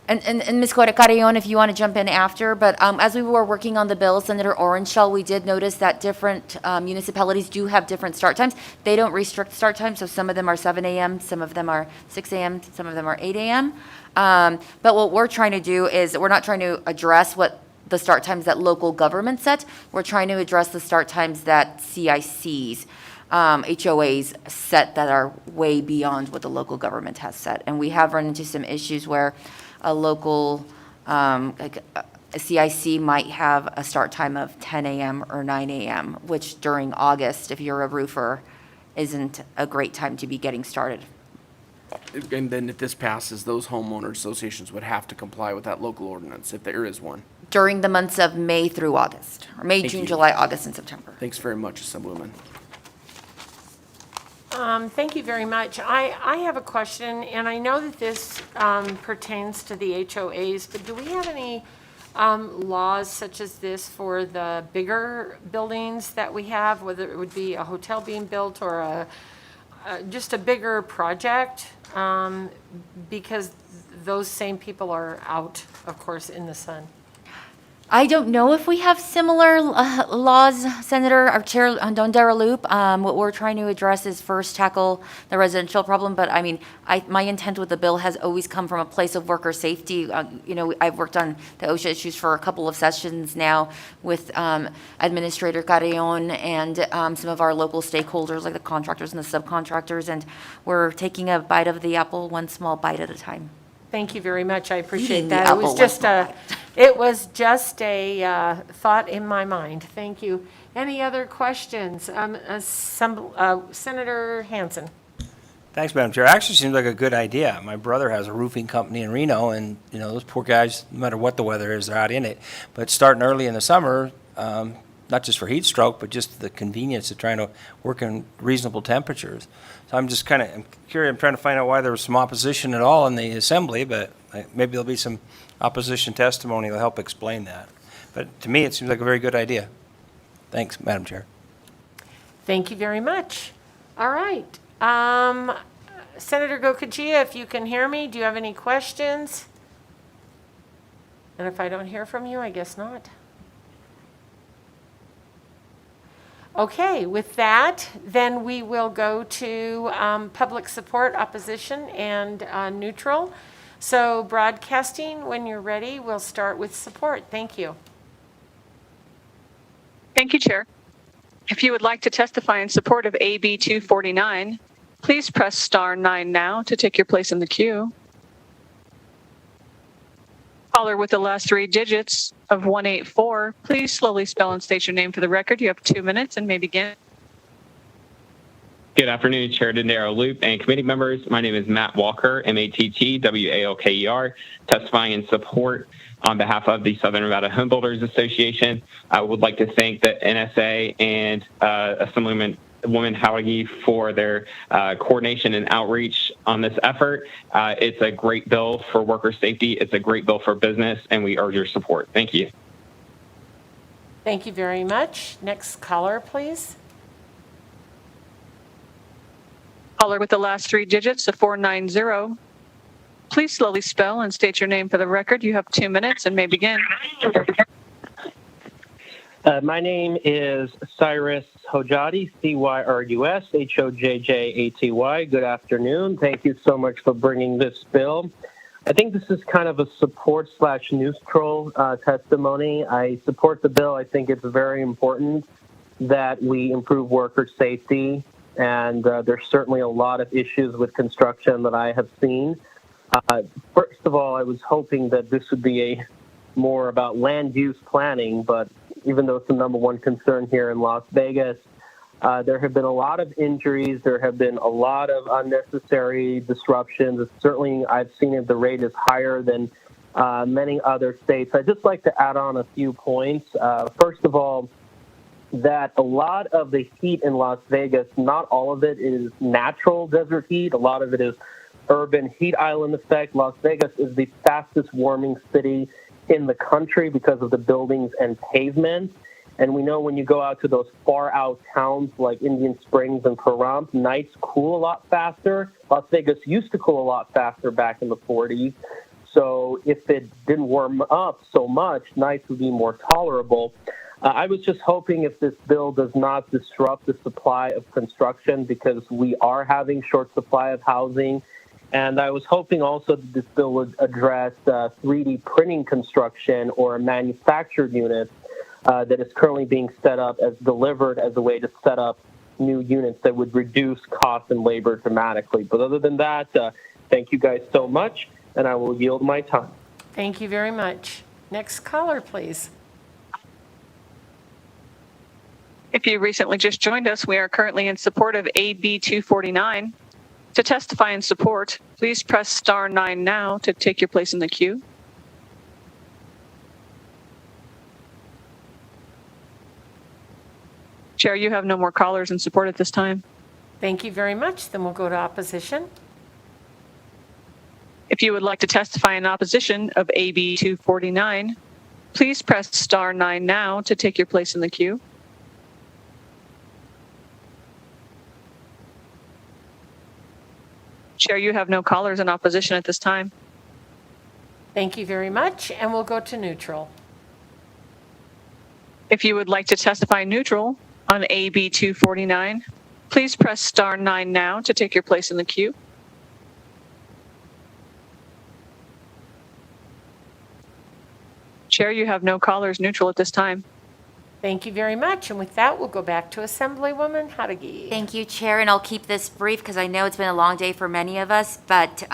And Ms. Carrion, if you want to jump in after, but as we were working on the bill, Senator Orenshell, we did notice that different municipalities do have different start times. They don't restrict start times, so some of them are 7 a.m., some of them are 6 a.m., some of them are 8 a.m. But what we're trying to do is we're not trying to address what the start times that local government set. We're trying to address the start times that CICs, HOAs set that are way beyond what the local government has set. And we have run into some issues where a local, like a CIC might have a start time of 10 a.m. or 9 a.m., which during August, if you're a roofer, isn't a great time to be getting started. And then if this passes, those homeowner associations would have to comply with that local ordinance if there is one. During the months of May through August, or May, Thank June, you. July, August, and September. Thanks very much, Assemblywoman. Thank you very much. I have a question, and I know that this pertains to the HOAs, but do we have any laws such as this for the bigger buildings that we have, whether it would be a hotel being built or just a bigger project? Because those same people are out, of course, in the sun. I don't know if we have similar laws, Senator, or Chair Dondera Loop. What we're trying to address is first tackle the residential problem, but I mean, my intent with the bill has always come from a place of worker safety. I've worked on the OSHA issues for a couple of sessions now with Administrator Carrion and some of our local stakeholders, like the contractors and the subcontractors, and we're taking a bite of the apple, one small bite at a time. Thank you very much. I appreciate Eating the that. apple It was just a thought in my mind. Thank you. Any other questions? Senator Hansen. Thanks, Madam Chair. Actually seems like a good idea. My brother has a roofing company in Reno, and, those poor guys, no matter what the weather is, they're out in it. But starting early in the summer, not just for heat stroke, but just the convenience of trying to work in reasonable temperatures. So I'm just I'm curious, I'm trying to find out why there was some opposition at all in the assembly, but maybe there'll be some opposition testimony that'll help explain that. But to me, it seems like a very good idea. Thanks, Madam Chair. Thank you very much. All right. Senator Gocochea, if you can hear me, do you have any questions? And if I don't hear from you, I guess not. Okay, with that, then we will go to public support, opposition, and neutral. So broadcasting, when you're ready, we'll start with support. Thank you. Thank you, Chair. If you would like to testify in support of AB 249, please press star 9 now to take your place in the queue. Caller with the last 3 digits of 184, please slowly spell and state your name for the record. You have 2 minutes and may begin. Good afternoon, Chair Dondera Loop and committee members. My name is Matt Walker, MattWalker, testifying in support on behalf of the Southern Nevada Homebuilders Association. I would like to thank the NSA and Assemblywoman Howdy for their coordination and outreach on this effort. It's a great bill for worker safety. It's a great bill for business, and we urge your support. Thank you. Thank you very much. Next caller, please. Caller with the last 3 digits of 490. Please slowly spell and state your name for the record. You have 2 minutes and may begin. My name is Cyrus Hojati, Cyrus Hojjaty. Good afternoon. Thank you so much for bringing this bill. I think this is kind of a support/neutral testimony. I support the bill. I think it's very important that we improve worker safety, and there's certainly a lot of issues with construction that I have seen. First of all, I was hoping that this would be more about land use planning, but even though it's the number one concern here in Las Vegas, there have been a lot of injuries. There have been a lot of unnecessary disruptions. Certainly, I've seen it, the rate is higher than many other states. I'd just like to add on a few points. First of all, that a lot of the heat in Las Vegas, not all of it is natural desert heat. A lot of it is urban heat island effect. Las Vegas is the fastest warming city in the country because of the buildings and pavement. And we know when you go out to those far out towns like Indian Springs and Pahrump, nights cool a lot faster. Las Vegas used to cool a lot faster back in the 40s. so if it didn't warm up so much, nights would be more tolerable. I was just hoping if this bill does not disrupt the supply of construction, because we are having short supply of housing. And I was hoping also that this bill would address 3D printing construction or manufactured units that is currently being set up as delivered as a way to set up new units that would reduce cost and labor dramatically. But other than that, thank you guys so much, and I will yield my time. Thank you very much. Next caller, please. If you recently just joined us, we are currently in support of AB 249. To testify in support, please press star 9 now to take your place in the queue. Chair, you have no more callers in support at this time. Thank you very much. Then we'll go to opposition. If you would like to testify in opposition of AB 249, please press star 9 now to take your place in the queue. Chair, you have no callers in opposition at this time. Thank you very much, and we'll go to neutral. If you would like to testify neutral on AB 249, please press star 9 now to take your place in the queue. Chair, you have no callers neutral at this time. Thank you very much. And with that, we'll go back to Assemblywoman Hadagi. Thank you, Chair, and I'll keep this brief because I know it's been a long day for many of us, but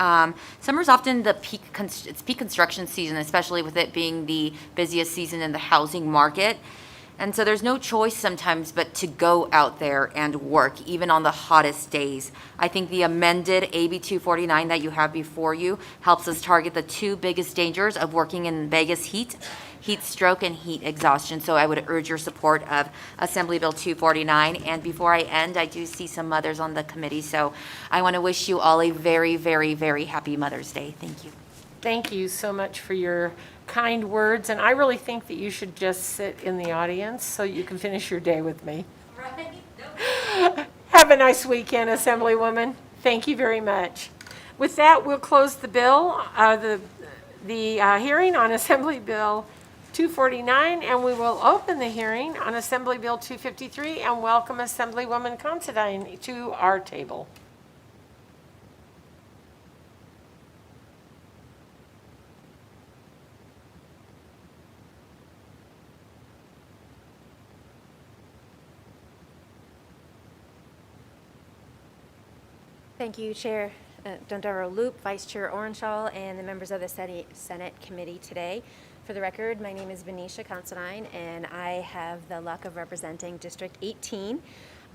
summer's often the peak construction season, especially with it being the busiest season in the housing market. And so there's no choice sometimes but to go out there and work, even on the hottest days. I think the amended AB 249 that you have before you helps us target the two biggest dangers of working in Vegas heat stroke and heat exhaustion. So I would urge your support of Assembly Bill 249. And before I end, I do see some mothers on the committee, so I want to wish you all a very, very, very happy Mother's Day. Thank you. Thank you so much for your kind words, and I really think that you should just sit in the audience so you can finish your day with me. Right. Have a nice weekend, Assemblywoman. Thank you very much. With that, we'll close the bill, the hearing on Assembly Bill 249, and we will open the hearing on Assembly Bill 253 and welcome Assemblywoman Considine to our table. Thank you, Chair Dondaro Loop, Vice Chair Orenshaw, and the members of the Senate Committee today. For the record, my name is Venetia Considine, and I have the luck of representing District 18.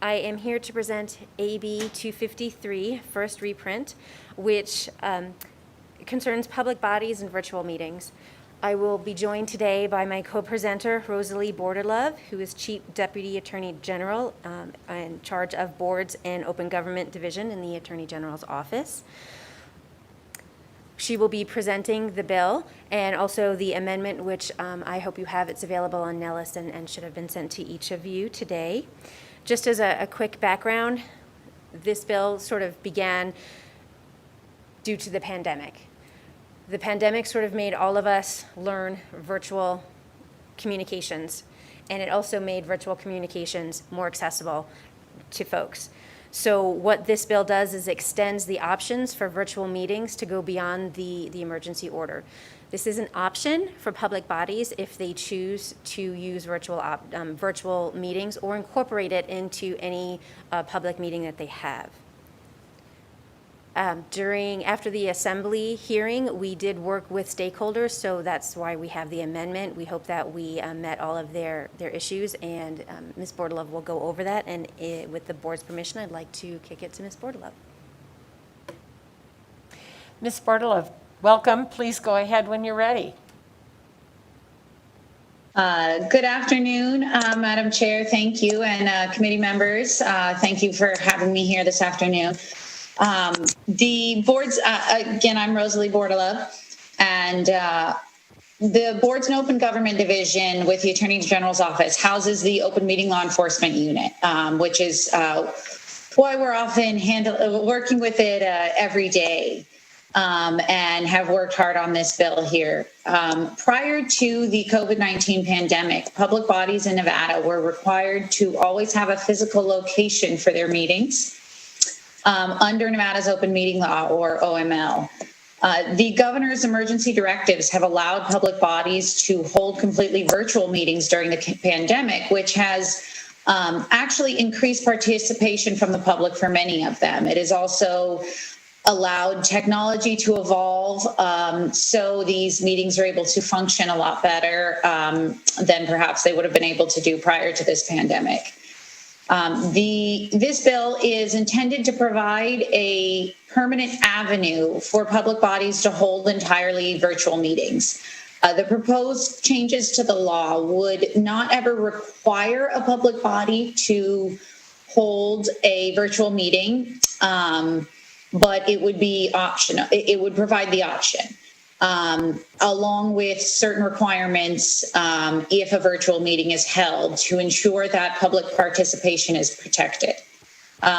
I am here to present AB 253, first reprint, which concerns public bodies and virtual meetings. I will be joined today by my co-presenter, Rosalie Bordelove, who is Chief Deputy Attorney General in charge of Boards and Open Government Division in the Attorney General's office. She will be presenting the bill and also the amendment, which I hope you have. It's available on Nellis and should have been sent to each of you today. Just as a quick background, this bill sort of began due to the pandemic. The pandemic sort of made all of us learn virtual communications, and it also made virtual communications more accessible to folks. So what this bill does is extends the options for virtual meetings to go beyond the emergency order. This is an option for public bodies if they choose to use virtual meetings or incorporate it into any public meeting that they have. After the assembly hearing, we did work with stakeholders, so that's why we have the amendment. We hope that we met all of their issues, and Ms. Bordelove will go over that, and with the board's permission, I'd like to kick it to Ms. Bordelove. Ms. Bordelove, welcome. Please go ahead when you're ready. Good afternoon, Madam Chair. Thank you, and committee members. Thank you for having me here this afternoon. The boards, again, I'm Rosalie Bordelove, and the Boards and Open Government Division with the Attorney General's Office houses the Open Meeting Law Enforcement Unit, which is why we're often working with it every day. and have worked hard on this bill here. Prior to the COVID-19 pandemic, public bodies in Nevada were required to always have a physical location for their meetings under Nevada's open meeting law, or OML. The governor's emergency directives have allowed public bodies to hold completely virtual meetings during the pandemic, which has actually increased participation from the public for many of them. It has also allowed technology to evolve, so these meetings are able to function a lot better than perhaps they would have been able to do prior to this pandemic. This bill is intended to provide a permanent avenue for public bodies to hold entirely virtual meetings. The proposed changes to the law would not ever require a public body to hold a virtual meeting, but it would be optional. It would provide the option, along with certain requirements if a virtual meeting is held, to ensure that public participation is protected.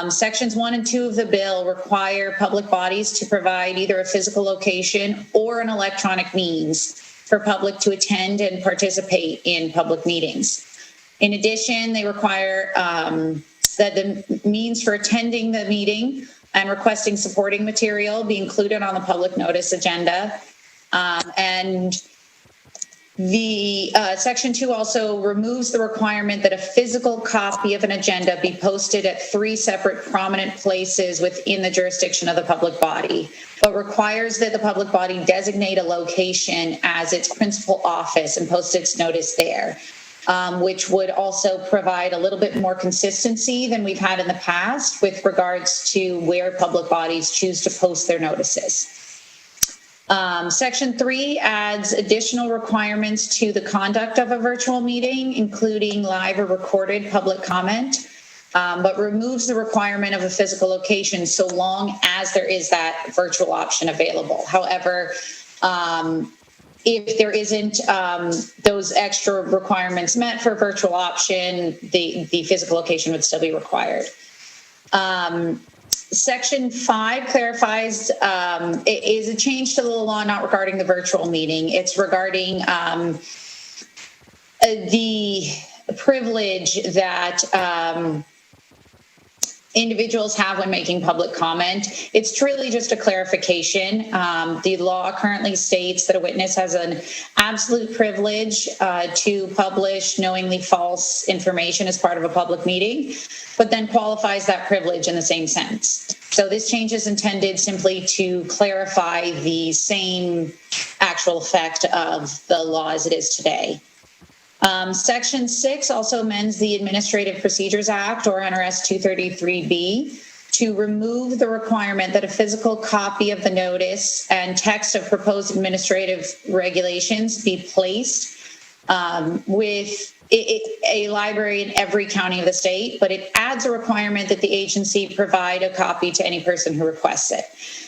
Sections 1 and 2 of the bill require public bodies to provide either a physical location or an electronic means for public to attend and participate in public meetings. In addition, they require that the means for attending the meeting and requesting supporting material be included on the public notice agenda. And the Section 2 also removes the requirement that a physical copy of an agenda be posted at 3 separate prominent places within the jurisdiction of the public body, but requires that the public body designate a location as its principal office and post its notice there, which would also provide a little bit more consistency than we've had in the past with regards to where public bodies choose to post their notices. Section 3 adds additional requirements to the conduct of a virtual meeting, including live or recorded public comment, but removes the requirement of a physical location so long as there is that virtual option available. However, if there isn't those extra requirements met for a virtual option, the physical location would still be required. Section 5 clarifies, it is a change to the law not regarding the virtual meeting. It's regarding the privilege that individuals have when making public comment. It's truly just a clarification. The law currently states that a witness has an absolute privilege to publish knowingly false information as part of a public meeting, but then qualifies that privilege in the same sentence. So this change is intended simply to clarify the same actual effect of the law as it is today. Section 6 also amends the Administrative Procedures Act, or NRS 233B, to remove the requirement that a physical copy of the notice and text of proposed administrative regulations be placed with a library in every county of the state, but it adds a requirement that the agency provide a copy to any person who requests it.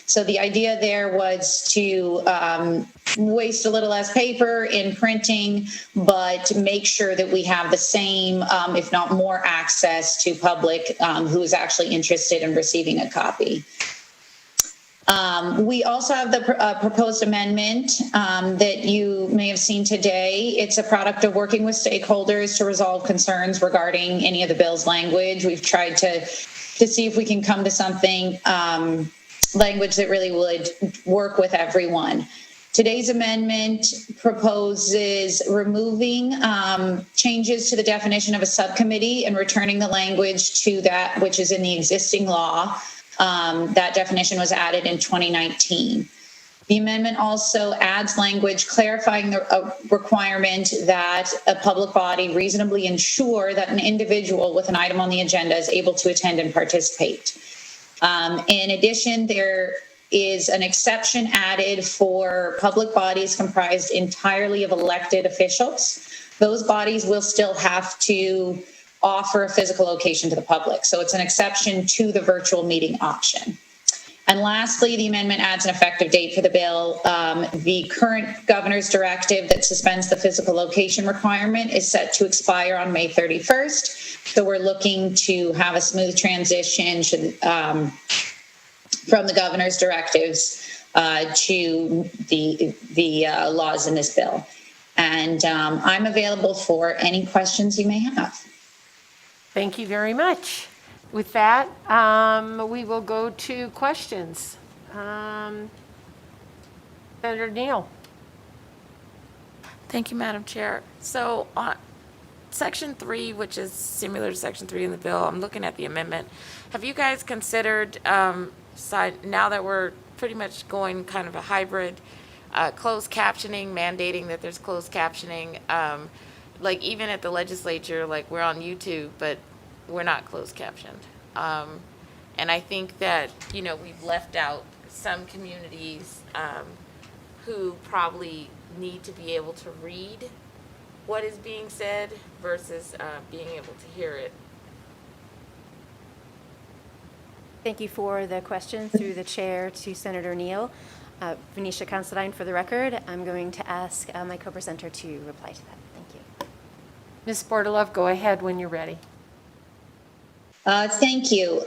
So the idea there was to waste a little less paper in printing, but make sure that we have the same, if not more, access to public who is actually interested in receiving a copy. We also have the proposed amendment that you may have seen today. It's a product of working with stakeholders to resolve concerns regarding any of the bill's language. We've tried to see if we can come to something, language that really would work with everyone. Today's amendment proposes removing changes to the definition of a subcommittee and returning the language to that which is in the existing law. That definition was added in 2019. The amendment also adds language clarifying the requirement that a public body reasonably ensure that an individual with an item on the agenda is able to attend and participate. In addition, there is an exception added for public bodies comprised entirely of elected officials. Those bodies will still have to offer a physical location to the public. So it's an exception to the virtual meeting option. And lastly, the amendment adds an effective date for the bill. The current governor's directive that suspends the physical location requirement is set to expire on May 31st. So we're looking to have a smooth transition from the governor's directives to the laws in this bill. And I'm available for any questions you may have. Thank you very much. With that, we will go to questions. Senator Neal. Thank you, Madam Chair. So on Section 3, which is similar to Section 3 in the bill, I'm looking at the amendment. Have you guys considered, now that we're pretty much going kind of a hybrid, closed captioning, mandating that there's closed captioning? Like even at the legislature, like we're on YouTube, but we're not closed captioned. And I think that, we've left out some communities who probably need to be able to read what is being said versus being able to hear it. Thank you for the question through the chair to Senator Neal. Venetia Considine, for the record, I'm going to ask my co-presenter to reply to that. Thank you. Ms. Bordalove, go ahead when you're ready. Thank you.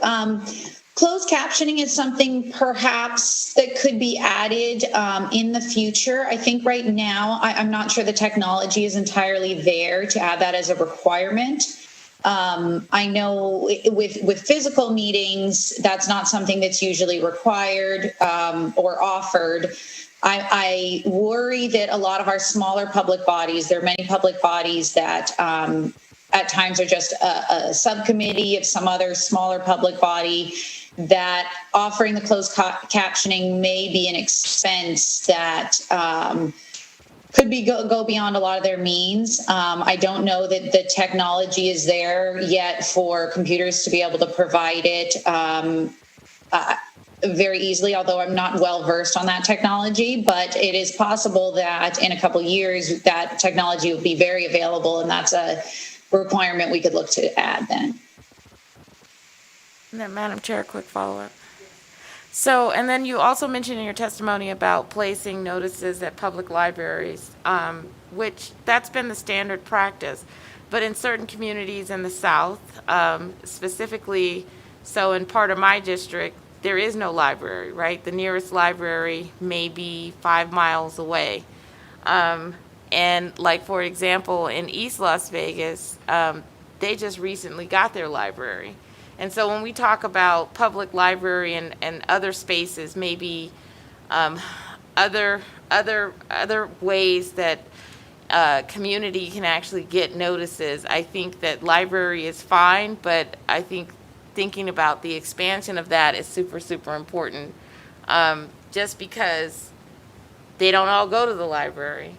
Closed captioning is something perhaps that could be added in the future. I think right now, I'm not sure the technology is entirely there to add that as a requirement. I know with physical meetings, that's not something that's usually required or offered. I worry that a lot of our smaller public bodies, there are many public bodies that at times are just a subcommittee of some other smaller public body, that offering the closed captioning may be an expense that could be go beyond a lot of their means. I don't know that the technology is there yet for computers to be able to provide it very easily, although I'm not well versed on that technology, but it is possible that in a couple of years that technology will be very available, and that's a requirement we could look to add then. And then, Madam Chair, a quick follow-up. So, and then you also mentioned in your testimony about placing notices at public libraries, which that's been the standard practice. But in certain communities in the South, specifically, so in part of my district, there is no library, right? The nearest library may be 5 miles away. And like, for example, in East Las Vegas, they just recently got their library. And so when we talk about public library and other spaces, maybe other ways that community can actually get notices, I think that library is fine, but I think thinking about the expansion of that is super, super important. Just because they don't all go to the library,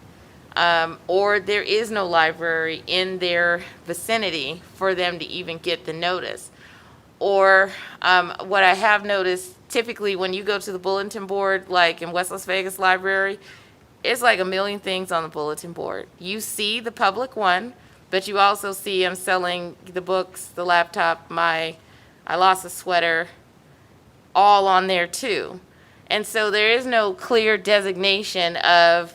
or there is no library in their vicinity for them to even get the notice. Or what I have noticed, typically when you go to the bulletin board, like in West Las Vegas Library, it's like a million things on the bulletin board. You see the public one, but you also see I'm selling the books, the laptop, I lost a sweater, all on there too. And so there is no clear designation of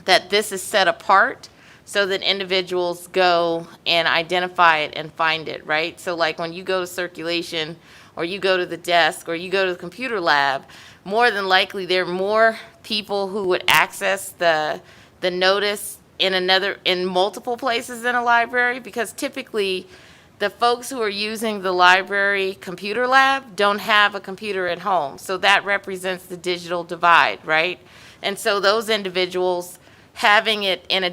that this is set apart so that individuals go and identify it and find it, right? So like when you go to circulation or you go to the desk or you go to the computer lab, more than likely there are more people who would access the notice in multiple places in a library, because typically the folks who are using the library computer lab don't have a computer at home. So that represents the digital divide, right? And so those individuals having it in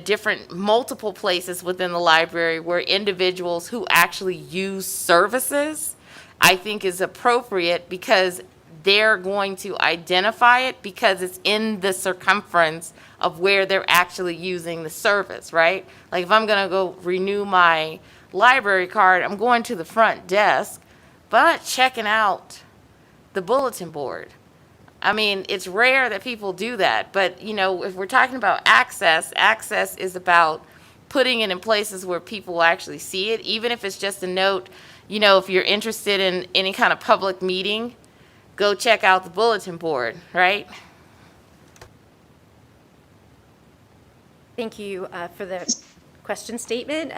multiple places within the library where individuals who actually use services, I think is appropriate, because they're going to identify it because it's in the circumference of where they're actually using the service, right? Like if I'm gonna go renew my library card, I'm going to the front desk, but I'm not checking out the bulletin board. I mean, it's rare that people do that, but if we're talking about access is about putting it in places where people will actually see it, even if it's just a note. If you're interested in any kind of public meeting, go check out the bulletin board, right? Thank you for the question statement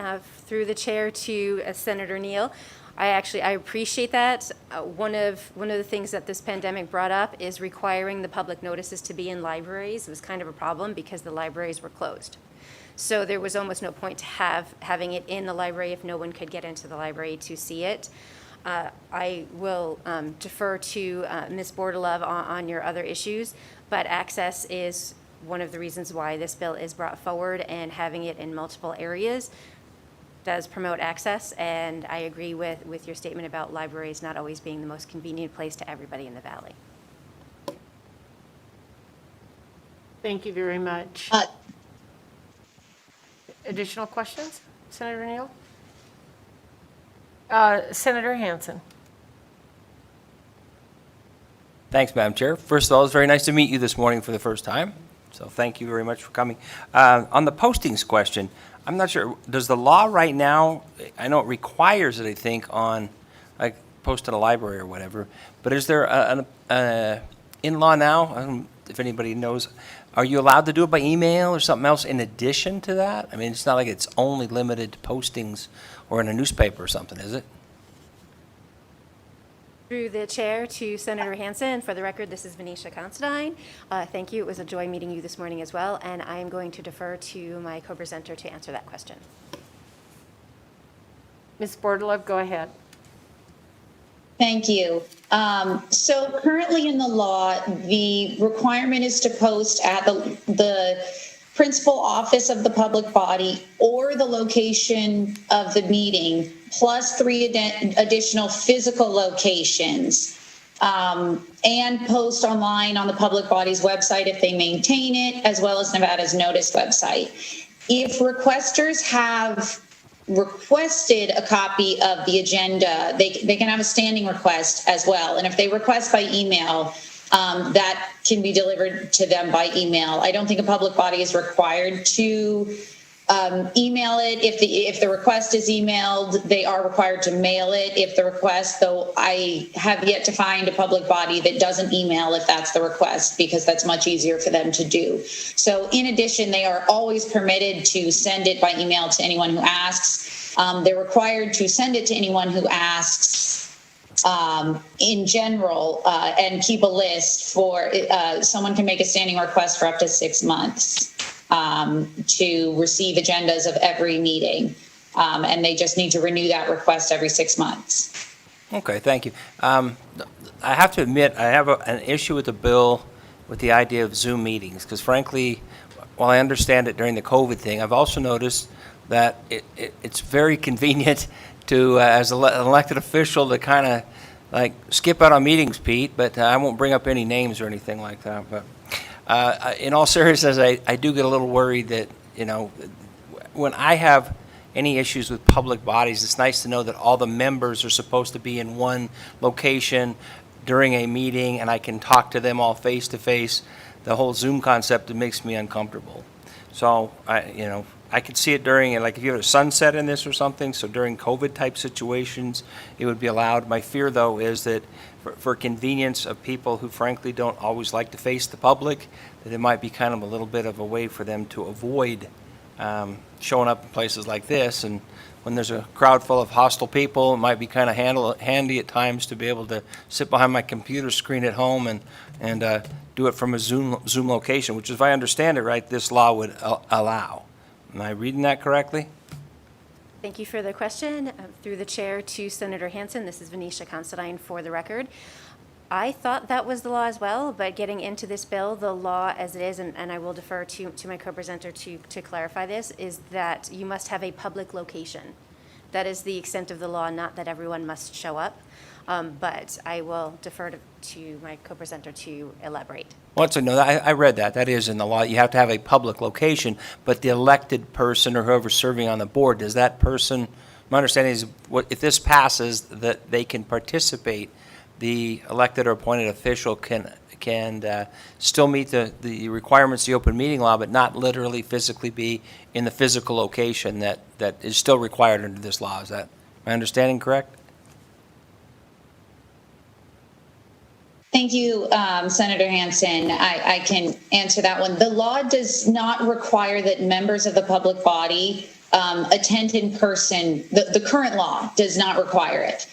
through the chair to Senator Neal. I appreciate that. One of the things that this pandemic brought up is requiring the public notices to be in libraries. It was kind of a problem because the libraries were closed. So there was almost no point to having it in the library if no one could get into the library to see it. I will defer to Ms. Bordelove on your other issues, but access is one of the reasons why this bill is brought forward, and having it in multiple areas does promote access, and I agree with your statement about libraries not always being the most convenient place to everybody in the valley. Thank you very much. Additional questions, Senator Neal? Senator Hansen. Thanks, Madam Chair. First of all, it's very nice to meet you this morning for the first time, so thank you very much for coming. On the postings question, I'm not sure, does the law right now, I know it requires it, I think, on, like, post in a library or whatever, but is there in law now, I don't know if anybody knows, are you allowed to do it by email or something else in addition to that? I mean, it's not like it's only limited to postings or in a newspaper or something, is it? Through the chair to Senator Hansen, for the record, this is Venetia Considine. Thank you. It was a joy meeting you this morning as well, and I am going to defer to my co-presenter to answer that question. Ms. Bordelove, go ahead. Thank you. So currently in the law, the requirement is to post at the principal office of the public body or the location of the meeting, plus 3 additional physical locations, and post online on the public body's website if they maintain it, as well as Nevada's notice website. If requesters have requested a copy of the agenda, they can have a standing request as well. And if they request by email, that can be delivered to them by email. I don't think a public body is required to email it. If the request is emailed, they are required to mail it. If the request, though, I have yet to find a public body that doesn't email if that's the request, because that's much easier for them to do. So in addition, they are always permitted to send it by email to anyone who asks. They're required to send it to anyone who asks in general, and keep a list for someone can make a standing request for up to 6 months to receive agendas of every meeting, and they just need to renew that request every 6 months. Okay, thank you. I have to admit, I have an issue with the bill with the idea of Zoom meetings, because frankly, while I understand it during the COVID thing, I've also noticed that it's very convenient to, as an elected official, to kind of like skip out on meetings, Pete, but I won't bring up any names or anything like that. But in all seriousness, I do get a little worried that, you know, when I have any issues with public bodies, it's nice to know that all the members are supposed to be in one location during a meeting and I can talk to them all face to face. The whole Zoom concept, it makes me uncomfortable. So, I could see it during, like if you have a sunset in this or something, so during COVID type situations, it would be allowed. My fear though is that for convenience of people who frankly don't always like to face the public, that it might be kind of a little bit of a way for them to avoid showing up in places like this. And when there's a crowd full of hostile people, it might be kind of handy at times to be able to sit behind my computer screen at home and do it from a Zoom location, which, if I understand it right, this law would allow. Am I reading that correctly? Thank you for the question. Through the chair to Senator Hansen, this is Venetia Considine for the record. I thought that was the law as well, but getting into this bill, the law as it is, and I will defer to my co-presenter to clarify this, is that you must have a public location. That is the extent of the law, not that everyone must show up. But I will defer to my co-presenter to elaborate. Well, so no, I read that. That is in the law. You have to have a public location, but the elected person or whoever's serving on the board, does that person, my understanding is, if this passes, that they can participate, the elected or appointed official can still meet the requirements of the open meeting law, but not literally physically be in the physical location that is still required under this law. Is that my understanding correct? Thank you, Senator Hansen. I can answer that one. The law does not require that members of the public body attend in person. The current law does not require it.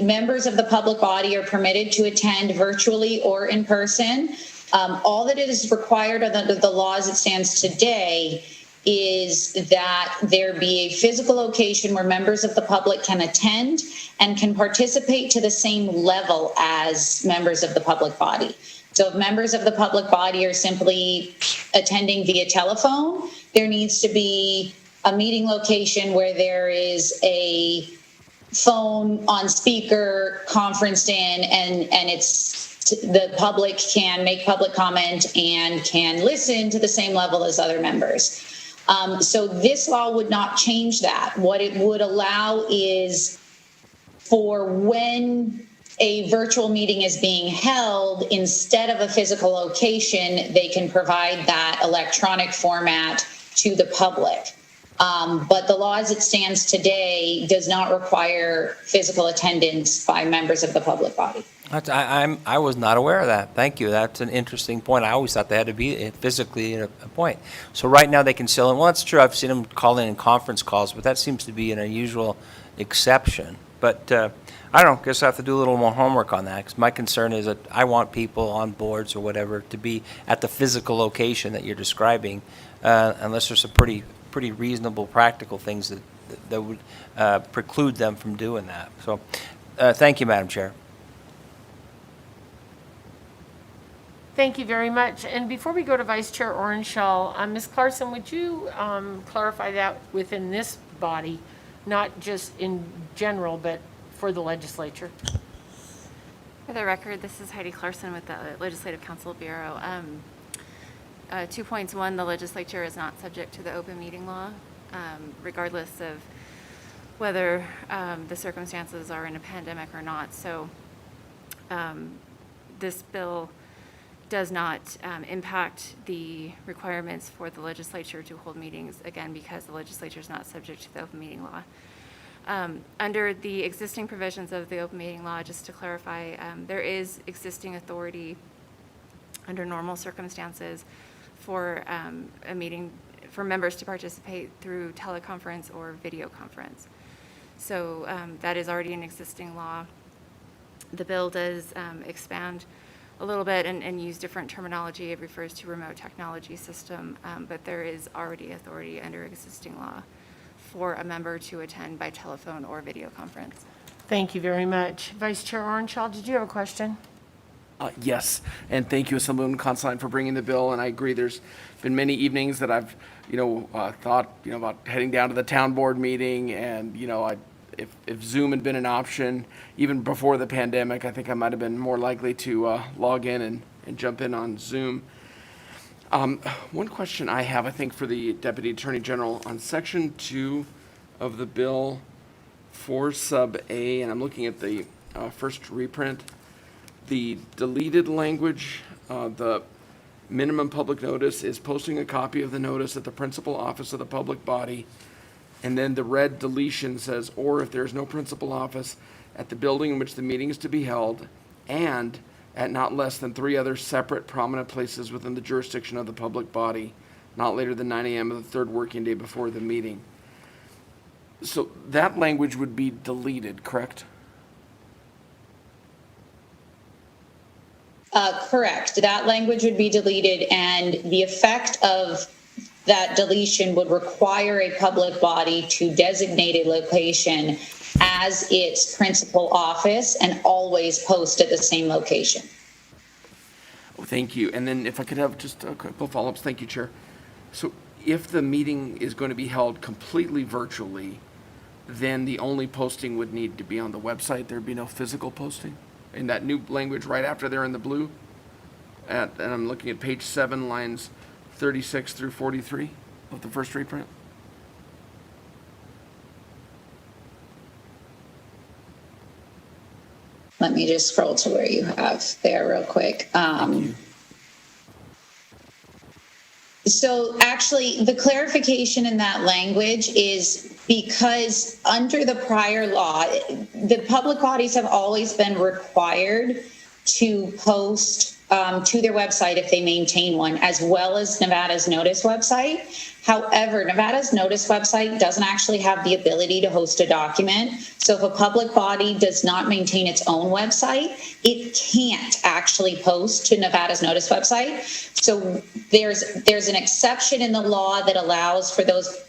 Members of the public body are permitted to attend virtually or in person. All that is required under the law as it stands today is that there be a physical location where members of the public can attend and can participate to the same level as members of the public body. So if members of the public body are simply attending via telephone, there needs to be a meeting location where there is a phone on speaker conferenced in and the public can make public comment and can listen to the same level as other members. So this law would not change that. What it would allow is for when a virtual meeting is being held, instead of a physical location, they can provide that electronic format to the public. But the law as it stands today does not require physical attendance by members of the public body. I was not aware of that. Thank you. That's an interesting point. I always thought they had to be physically at a point. So right now they can still, and well, that's true. I've seen them call in conference calls, but that seems to be an unusual exception. But I don't know. Guess I have to do a little more homework on that, because my concern is that I want people on boards or whatever to be at the physical location that you're describing, unless there's some pretty reasonable practical things that would preclude them from doing that. So thank you, Madam Chair. Thank you very much. And before we go to Vice Chair Orenshaw, Ms. Clarkson, would you clarify that within this body, not just in general, but for the legislature? For the record, this is Heidi Clarkson with the Legislative Council Bureau. 2 points. One, the legislature is not subject to the open meeting law, regardless of whether the circumstances are in a pandemic or not. So this bill does not impact the requirements for the legislature to hold meetings, again, because the legislature is not subject to the open meeting law. Under the existing provisions of the open meeting law, just to clarify, there is existing authority under normal circumstances for a meeting for members to participate through teleconference or video conference. So that is already an existing law. The bill does expand a little bit and use different terminology. It refers to remote technology system, but there is already authority under existing law for a member to attend by telephone or video conference. Thank you very much. Vice Chair Orenshaw, did you have a question? Yes, and thank you, Assemblywoman Considine, for bringing the bill. And I agree. There's been many evenings that I've, thought, about heading down to the town board meeting, and if Zoom had been an option, even before the pandemic, I think I might have been more likely to log in and jump in on Zoom. One question I have, I think, for the Deputy Attorney General on Section 2 of the bill, 4 sub A, and I'm looking at the first reprint. The deleted language, the minimum public notice is posting a copy of the notice at the principal office of the public body. And then the red deletion says, or if there's no principal office at the building in which the meeting is to be held, and at not less than 3 other separate prominent places within the jurisdiction of the public body, not later than 9 a.m. of the third working day before the meeting. So that language would be deleted, correct? Correct. That language would be deleted, and the effect of that deletion would require a public body to designate a location as its principal office and always post at the same location. Oh, thank you. And then if I could have just a couple follow-ups. Thank you, Chair. So if the meeting is going to be held completely virtually, then the only posting would need to be on the website. There'd be no physical posting in that new language right after there in the blue. And I'm looking at page 7, lines 36 through 43 of the first reprint. Let me just scroll to where you have there real quick. So actually, the clarification in that language is because under the prior law, the public bodies have always been required to post to their website if they maintain one, as well as Nevada's notice website. However, Nevada's notice website doesn't actually have the ability to host a document. So if a public body does not maintain its own website, it can't actually post to Nevada's notice website. So there's an exception in the law that allows for those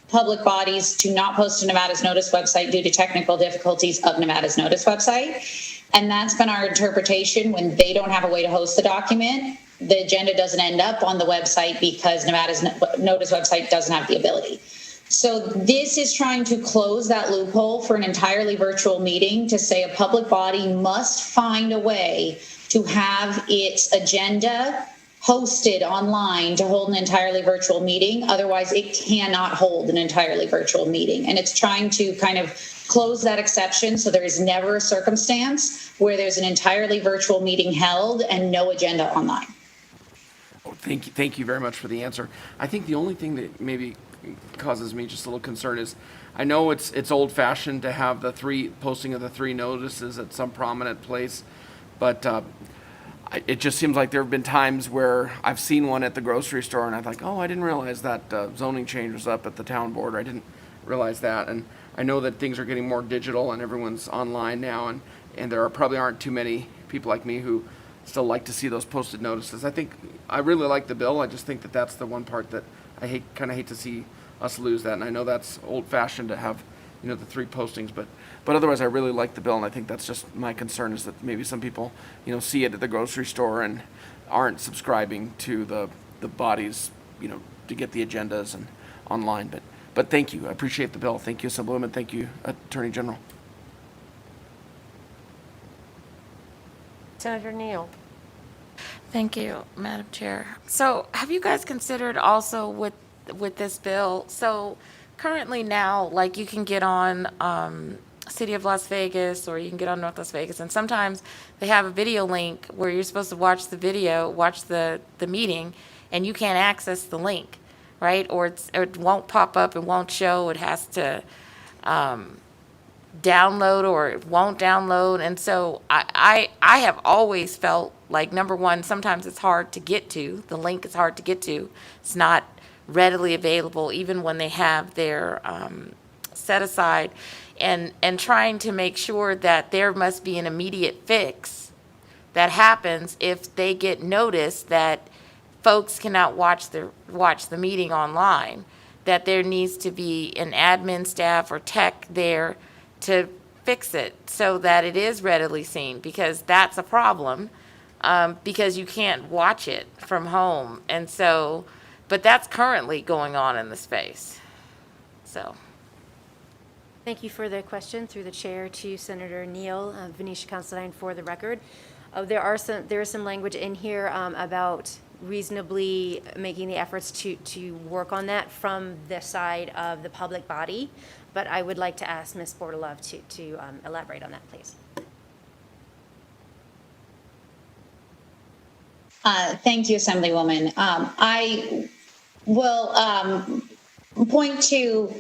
public bodies to not post to Nevada's notice website due to technical difficulties of Nevada's notice website. And that's been our interpretation. When they don't have a way to host the document, the agenda doesn't end up on the website because Nevada's notice website doesn't have the ability. So this is trying to close that loophole for an entirely virtual meeting to say a public body must find a way to have its agenda hosted online to hold an entirely virtual meeting. Otherwise, it cannot hold an entirely virtual meeting. And it's trying to kind of close that exception so there is never a circumstance where there's an entirely virtual meeting held and no agenda online. Oh, thank you very much for the answer. I think the only thing that maybe causes me just a little concern is I know it's old-fashioned to have the posting of the 3 notices at some prominent place, but it just seems like there have been times where I've seen one at the grocery store and I'm like, oh, I didn't realize that zoning change was up at the town board. I didn't realize that. And I know that things are getting more digital and everyone's online now, and there probably aren't too many people like me who still like to see those posted notices. I really like the bill. I just think that that's the one part that I kind of hate to see us lose that. And I know that's old-fashioned to have, the 3 postings, but otherwise I really like the bill, and I think that's just my concern is that maybe some people, see it at the grocery store and aren't subscribing to the bodies, to get the agendas and online. But thank you. I appreciate the bill. Thank you, Assemblywoman. Thank you, Attorney General. Senator Neal. Thank you, Madam Chair. So have you guys considered also with this bill? So currently now, like you can get on City of Las Vegas or you can get on North Las Vegas, and sometimes they have a video link where you're supposed to watch the video, watch the meeting, and you can't access the link, right? Or it won't pop up, it won't show, it has to download or it won't download. And so I have always felt like, number one, sometimes it's hard to get to. The link is hard to get to. It's not readily available even when they have their set aside, and trying to make sure that there must be an immediate fix that happens if they get notice that folks cannot watch the meeting online, that there needs to be an admin staff or tech there to fix it so that it is readily seen, because that's a problem, because you can't watch it from home. And so, but that's currently going on in the space. So. Thank you for the question through the chair to Senator Neal. Venetia Considine for the record. There is some language in here about reasonably making the efforts to work on that from the side of the public body, but I would like to ask Ms. Bordelove to elaborate on that, please. Thank you, Assemblywoman. I will point to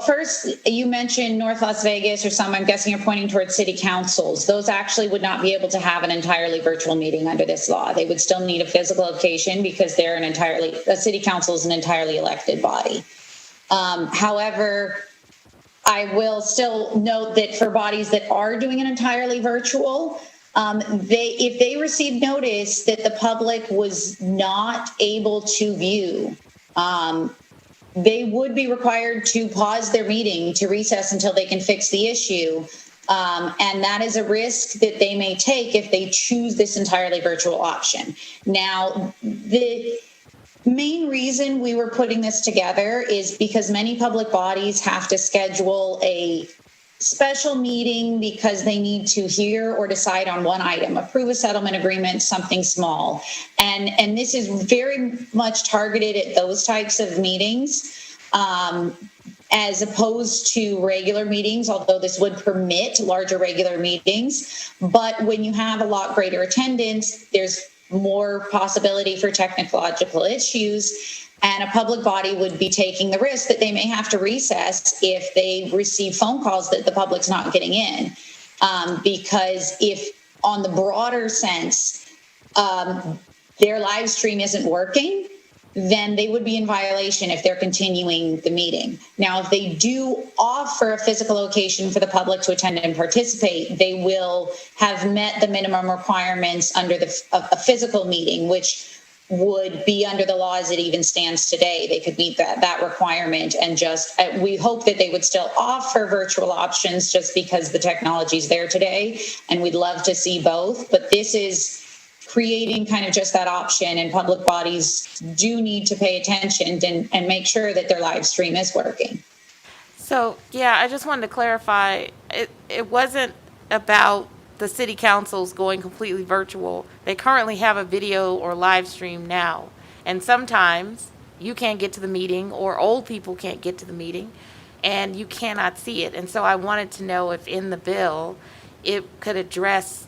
first, you mentioned North Las Vegas or some, I'm guessing you're pointing towards city councils. Those actually would not be able to have an entirely virtual meeting under this law. They would still need a physical location because a city council is an entirely elected body. However, I will still note that for bodies that are doing an entirely virtual, if they received notice that the public was not able to view, they would be required to pause their meeting to recess until they can fix the issue. And that is a risk that they may take if they choose this entirely virtual option. Now, the main reason we were putting this together is because many public bodies have to schedule a special meeting because they need to hear or decide on one item, approve a settlement agreement, something small. And this is very much targeted at those types of meetings, as opposed to regular meetings, although this would permit larger regular meetings. But when you have a lot greater attendance, there's more possibility for technological issues. And a public body would be taking the risk that they may have to recess if they receive phone calls that the public's not getting in. Because if on the broader sense, their live stream isn't working, then they would be in violation if they're continuing the meeting. Now, if they do offer a physical location for the public to attend and participate, they will have met the minimum requirements under a physical meeting, which would be under the law as it even stands today. They could meet that requirement, and just we hope that they would still offer virtual options just because the technology is there today, and we'd love to see both. But this is creating kind of just that option, and public bodies do need to pay attention and make sure that their live stream is working. So, yeah, I just wanted to clarify, it wasn't about the city councils going completely virtual. They currently have a video or live stream now. And sometimes you can't get to the meeting, or old people can't get to the meeting, and you cannot see it. And so I wanted to know if in the bill it could address,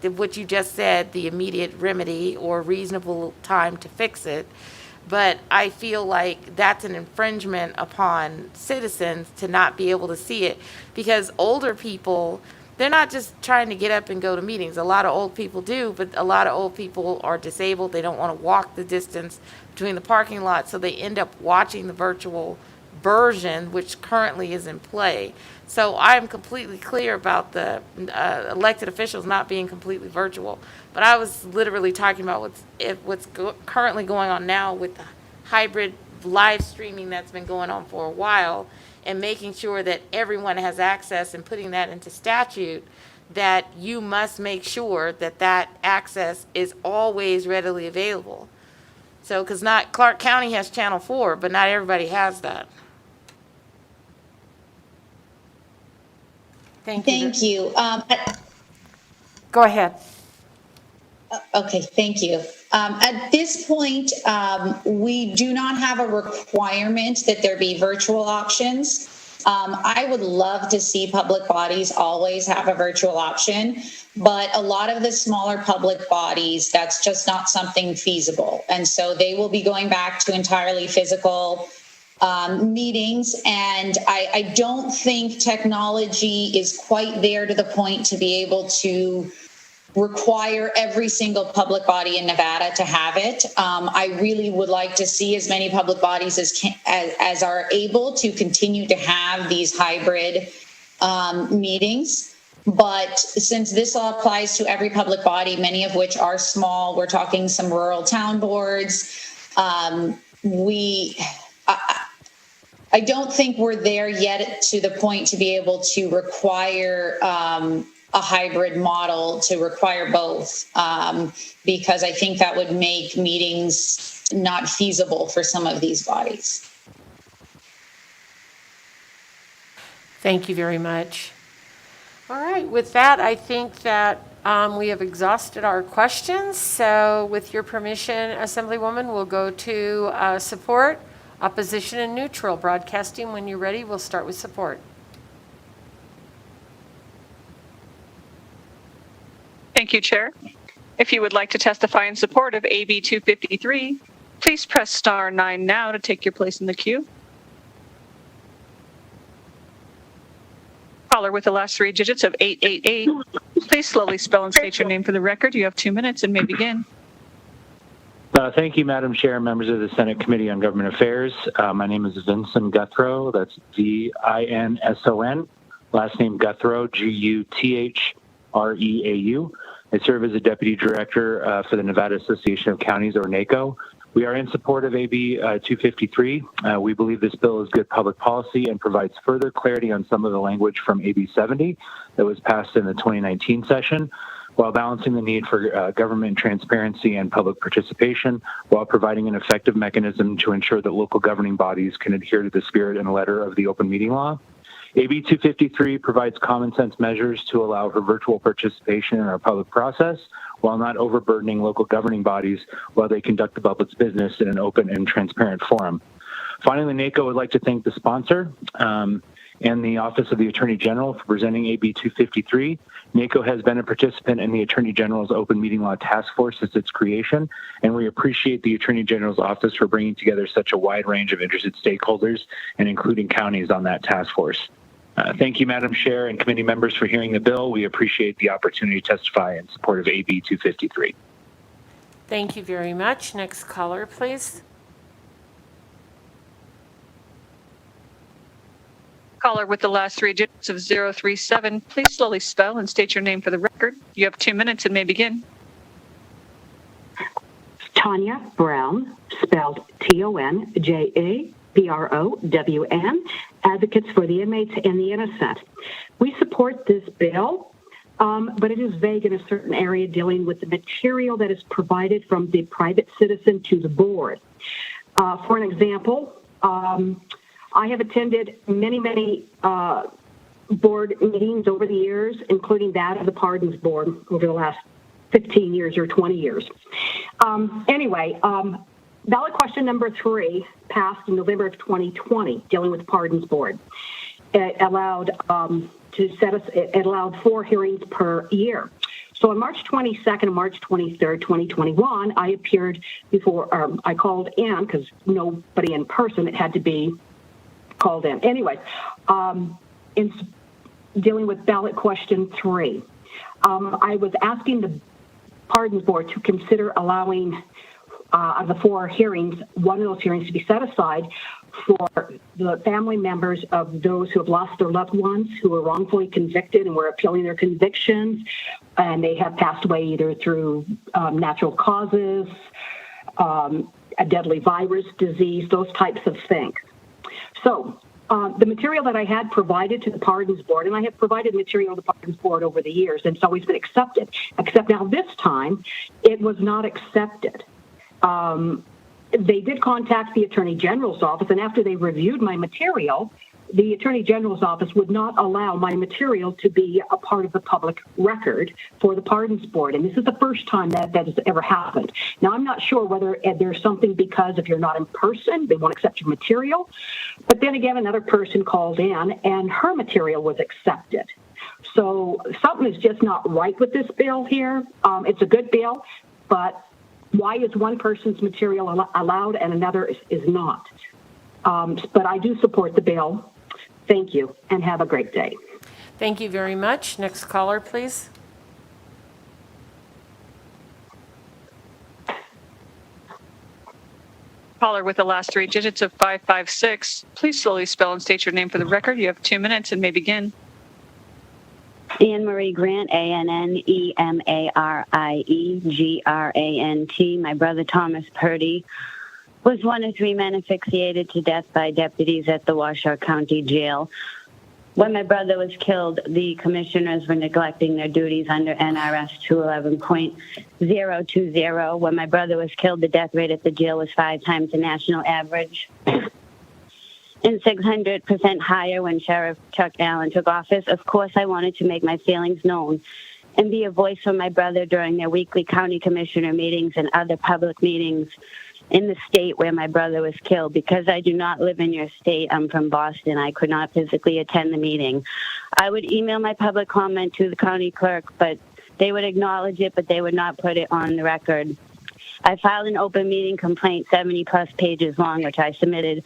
what you just said, the immediate remedy or reasonable time to fix it. But I feel like that's an infringement upon citizens to not be able to see it, because older people, they're not just trying to get up and go to meetings. A lot of old people do, but a lot of old people are disabled. They don't want to walk the distance between the parking lots, so they end up watching the virtual version, which currently is in play. So I'm completely clear about the elected officials not being completely virtual. But I was literally talking about what's currently going on now with the hybrid live streaming that's been going on for a while, and making sure that everyone has access, and putting that into statute, that you must make sure that that access is always readily available. So, because not Clark County has Channel 4, but not everybody has that. Thank you. Go ahead. Okay, thank you. At this point, we do not have a requirement that there be virtual options. I would love to see public bodies always have a virtual option, but a lot of the smaller public bodies, that's just not something feasible. And so they will be going back to entirely physical meetings, and I don't think technology is quite there to the point to be able to require every single public body in Nevada to have it. I really would like to see as many public bodies as are able to continue to have these hybrid meetings. But since this law applies to every public body, many of which are small, we're talking some rural town boards, I don't think we're there yet to the point to be able to require a hybrid model, to require both, because I think that would make meetings not feasible for some of these bodies. Thank you very much. All right, with that, I think that we have exhausted our questions. So with your permission, Assemblywoman, we'll go to support, opposition, and neutral. Broadcasting, when you're ready, we'll start with support. Thank you, Chair. If you would like to testify in support of AB 253, please press star 9 now to take your place in the queue. Caller with the last 3 digits of 888, please slowly spell and state your name for the record. You have 2 minutes and may begin. Thank you, Madam Chair, members of the Senate Committee on Government Affairs. My name is Vincent Guthrow. That's Vinson. Last name Guthrow, Gutreau. I serve as a Deputy Director for the Nevada Association of Counties, or NACO. We are in support of AB 253. We believe this bill is good public policy and provides further clarity on some of the language from AB 70 that was passed in the 2019 session, while balancing the need for government transparency and public participation, while providing an effective mechanism to ensure that local governing bodies can adhere to the spirit and letter of the open meeting law. AB 253 provides common sense measures to allow for virtual participation in our public process, while not overburdening local governing bodies while they conduct the public's business in an open and transparent forum. Finally, NACO would like to thank the sponsor and the Office of the Attorney General for presenting AB 253. NACO has been a participant in the Attorney General's Open Meeting Law Task Force since its creation, and we appreciate the Attorney General's office for bringing together such a wide range of interested stakeholders and including counties on that task force. Thank you, Madam Chair and committee members, for hearing the bill. We appreciate the opportunity to testify in support of AB 253. Thank you very much. Next caller, please. Caller with the last three digits of 037, please slowly spell and state your name for the record. You have 2 minutes and may begin. Tanya Brown, spelled TONJABROWN, Advocates for the Inmates and the Innocent. We support this bill, but it is vague in a certain area dealing with the material that is provided from the private citizen to the board. For an example, I have attended many board meetings over the years, including that of the Pardons Board over the last 15 years or 20 years. Ballot question number 3 passed in November of 2020, dealing with the Pardons Board. It allowed it allowed 4 hearings per year. So on March 22nd and March 23rd, 2021, I appeared before, I called in because nobody in person, it had to be called in. Anyway, in dealing with ballot question 3, I was asking the Pardons Board to consider allowing of the 4 hearings, one of those hearings to be set aside for the family members of those who have lost their loved ones, who were wrongfully convicted and were appealing their convictions, and they have passed away either through natural causes, a deadly virus, disease, those types of things. So the material that I had provided to the Pardons Board, and I have provided material to the Pardons Board over the years, and it's always been accepted, except now this time it was not accepted. They did contact the Attorney General's office, and after they reviewed my material, the Attorney General's office would not allow my material to be a part of the public record for the Pardons Board. And this is the first time that has ever happened. Now, I'm not sure whether there's something because if you're not in person, they won't accept your material. But then again, another person called in, and her material was accepted. So something is just not right with this bill here. It's a good bill, but why is one person's material allowed and another is not? But I do support the bill. Thank you, and have a great day. Thank you very much. Next caller, please. Caller with the last three digits of 556, please slowly spell and state your name for the record. You have 2 minutes and may begin. Anne Marie Grant, ANNEMARIE, My brother Thomas Purdy was one of 3 men asphyxiated to death by deputies at the Washoe County Jail. When my brother was killed, the commissioners were neglecting their duties under NRS 211.020. When my brother was killed, the death rate at the jail was 5 times the national average and 600% higher when Sheriff Chuck Allen took office. Of course, I wanted to make my feelings known and be a voice for my brother during their weekly county commissioner meetings and other public meetings in the state where my brother was killed. Because I do not live in your state, I'm from Boston, I could not physically attend the meeting. I would email my public comment to the county clerk, but they would acknowledge it, but they would not put it on the record. I filed an open meeting complaint, 70-plus pages long, which I submitted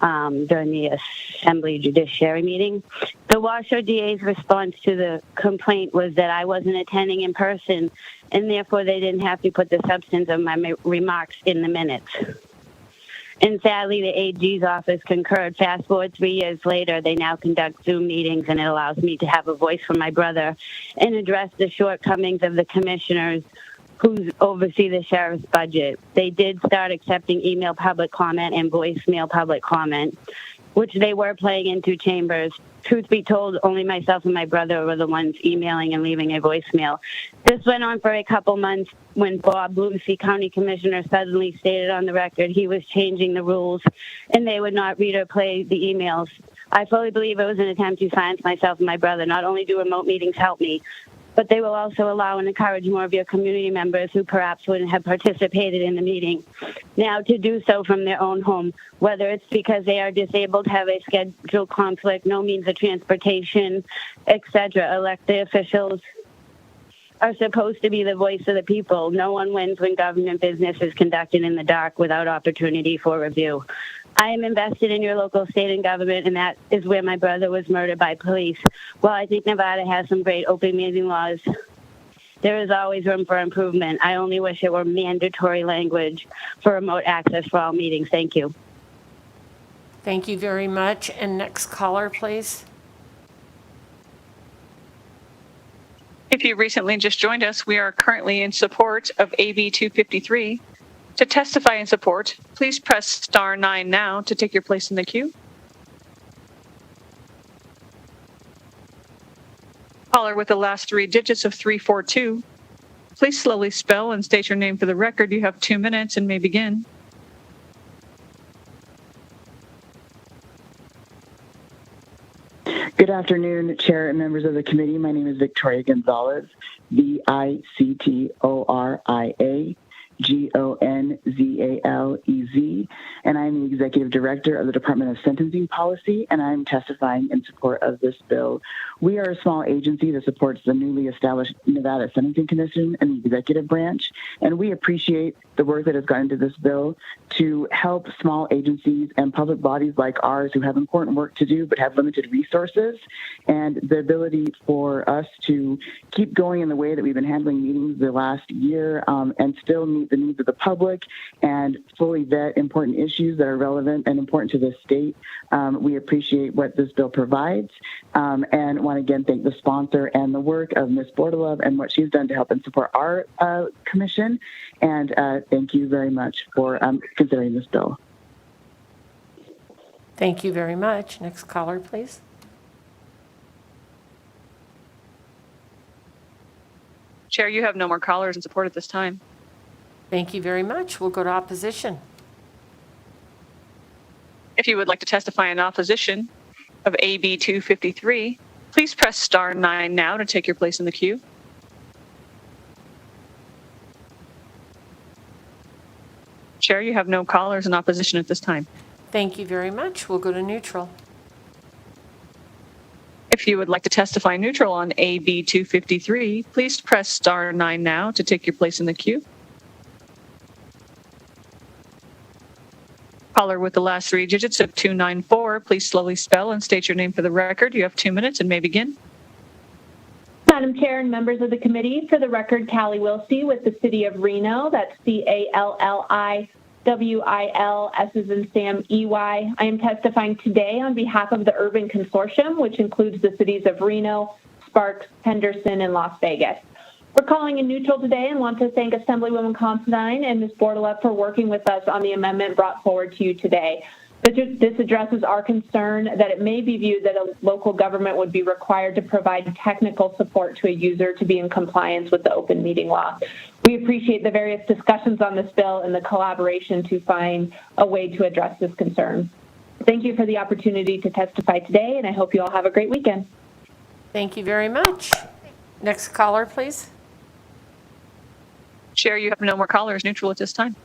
during the Assembly Judiciary meeting. The Washoe DA's response to the complaint was that I wasn't attending in person, and therefore they didn't have to put the substance of my remarks in the minutes. And sadly, the AG's office concurred. Fast forward 3 years later, they now conduct Zoom meetings, and it allows me to have a voice for my brother and address the shortcomings of the commissioners who oversee the sheriff's budget. They did start accepting email public comment and voicemail public comment, which they were playing in 2 chambers. Truth be told, only myself and my brother were the ones emailing and leaving a voicemail. This went on for a couple months when Bob Lucy, County Commissioner, suddenly stated on the record he was changing the rules and they would not read or play the emails. I fully believe it was an attempt to silence myself and my brother. Not only do remote meetings help me, but they will also allow and encourage more of your community members who perhaps wouldn't have participated in the meeting now to do so from their own home, whether it's because they are disabled, have a schedule conflict, no means of transportation, etc. Elected officials are supposed to be the voice of the people. No one wins when government business is conducted in the dark without opportunity for review. I am invested in your local state and government, and that is where my brother was murdered by police. While I think Nevada has some great open meeting laws, there is always room for improvement. I only wish it were mandatory language for remote access for all meetings. Thank you. Thank you very much. And next caller, please. If you recently just joined us, we are currently in support of AB 253. To testify in support, please press star 9 now to take your place in the queue. Caller with the last 3 digits of 342. Please slowly spell and state your name for the record. You have 2 minutes and may begin. Good afternoon, Chair and members of the committee. My name is Victoria Gonzalez, VICTORIA-GONZALEZ, and I'm the Executive Director of the Department of Sentencing Policy, and I'm testifying in support of this bill. We are a small agency that supports the newly established Nevada Sentencing Commission and the executive branch, and we appreciate the work that has gone into this bill to help small agencies and public bodies like ours who have important work to do but have limited resources, and the ability for us to keep going in the way that we've been handling meetings the last year and still meet the needs of the public and fully vet important issues that are relevant and important to this state. We appreciate what this bill provides and want to again thank the sponsor and the work of Ms. Bordalov and what she's done to help and support our commission. And thank you very much for considering this bill. Thank you very much. Next caller, please. Chair, you have no more callers in support at this time. Thank you very much. We'll go to opposition. If you would like to testify in opposition of AB 253, please press star 9 now to take your place in the queue. Chair, you have no callers in opposition at this time. Thank you very much. We'll go to neutral. If you would like to testify neutral on AB 253, please press star 9 now to take your place in the queue. Caller with the last 3 digits of 294, please slowly spell and state your name for the record. You have 2 minutes and may begin. Madam Chair and members of the committee, for the record, Callie Wilsey with the City of Reno. That's CALLIWIL, S as in Sam, EY. I am testifying today on behalf of the Urban Consortium, which includes the cities of Reno, Sparks, Henderson, and Las Vegas. We're calling in neutral today and want to thank Assemblywoman Considine and Ms. Bordalov for working with us on the amendment brought forward to you today. This addresses our concern that it may be viewed that a local government would be required to provide technical support to a user to be in compliance with the open meeting law. We appreciate the various discussions on this bill and the collaboration to find a way to address this concern. Thank you for the opportunity to testify today, and I hope you all have a great weekend. Thank you very much. Next caller, please. Chair, you have no more callers neutral at this time.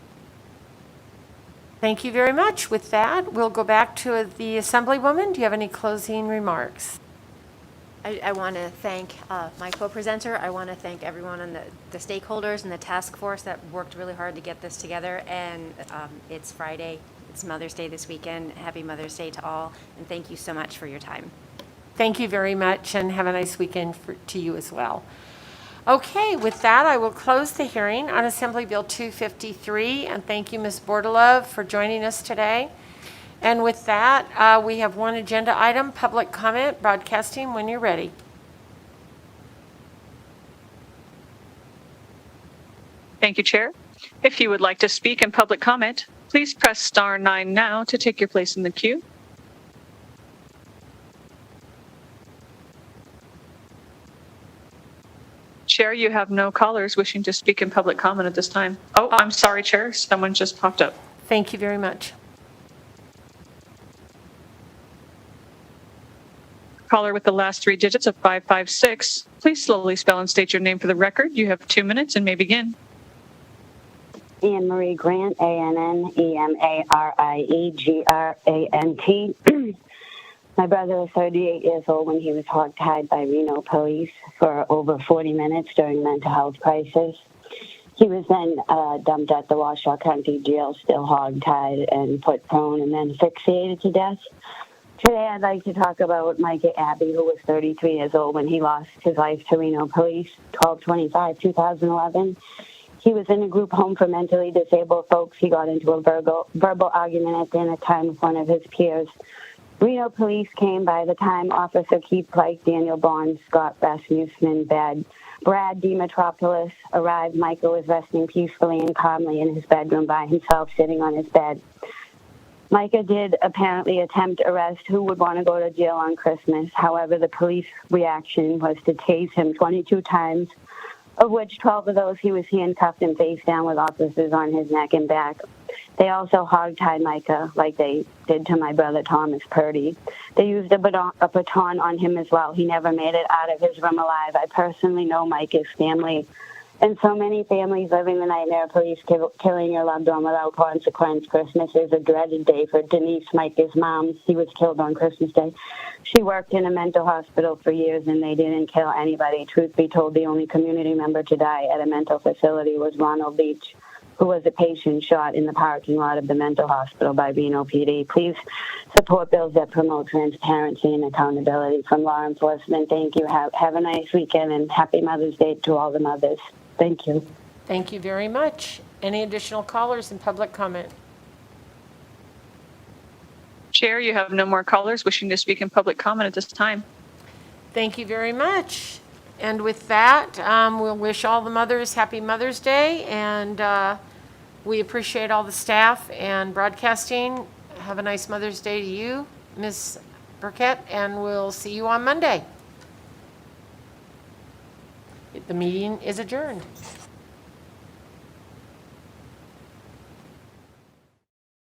Thank you very much. With that, we'll go back to the Assemblywoman. Do you have any closing remarks? I want to thank my co-presenter. I want to thank everyone on the stakeholders and the task force that worked really hard to get this together. And it's Friday. It's Mother's Day this weekend. Happy Mother's Day to all. And thank you so much for your time. Thank you very much, and have a nice weekend to you as well. Okay, with that, I will close the hearing on Assembly Bill 253, and thank you, Ms. Bordalov, for joining us today. And with that, we have one agenda item, public comment, broadcasting, when you're ready. Thank you, Chair. If you would like to speak in public comment, please press star 9 now to take your place in the queue. Chair, you have no callers wishing to speak in public comment at this time. Oh, I'm sorry, Chair. Someone just popped up. Thank you very much. Caller with the last 3 digits of 556. Please slowly spell and state your name for the record. You have 2 minutes and may begin. Anne Marie Grant, ANNEMARIEGRANT. My brother was 38 years old when he was hogtied by Reno police for over 40 minutes during a mental health crisis. He was then dumped at the Washoe County Jail, still hogtied and put prone and then asphyxiated to death. Today I'd like to talk about Micah Abbey, who was 33 years old when he lost his life to Reno police, 12/25/2011. He was in a group home for mentally disabled folks. He got into a verbal argument at dinner time with one of his peers. Reno police came by the time Officer Keith Pike, Daniel Bond, Scott Rasmussen, Brad Dimitropoulos arrived. Micah was resting peacefully and calmly in his bedroom by himself, sitting on his bed. Micah did apparently attempt arrest. Who would want to go to jail on Christmas? However, the police reaction was to tase him 22 times, of which 12 of those he was handcuffed and face down with officers on his neck and back. They also hog-tied Micah like they did to my brother Thomas Purdy. They used a baton on him as well. He never made it out of his room alive. I personally know Micah's family. And so many families living the nightmare of police killing your loved one without consequence. Christmas is a dreaded day for Denise, Micah's mom. She was killed on Christmas Day. She worked in a mental hospital for years, and they didn't kill anybody. Truth be told, the only community member to die at a mental facility was Ronald Leach, who was a patient shot in the parking lot of the mental hospital by Reno PD. Please support bills that promote transparency and accountability from law enforcement. Thank you. Have a nice weekend, and happy Mother's Day to all the mothers. Thank you. Thank you very much. Any additional callers in public comment? Chair, you have no more callers wishing to speak in public comment at this time. Thank you very much. And with that, we'll wish all the mothers happy Mother's Day, and we appreciate all the staff and broadcasting. Have a nice Mother's Day to you, Ms. Burkett, and we'll see you on Monday. The meeting is adjourned.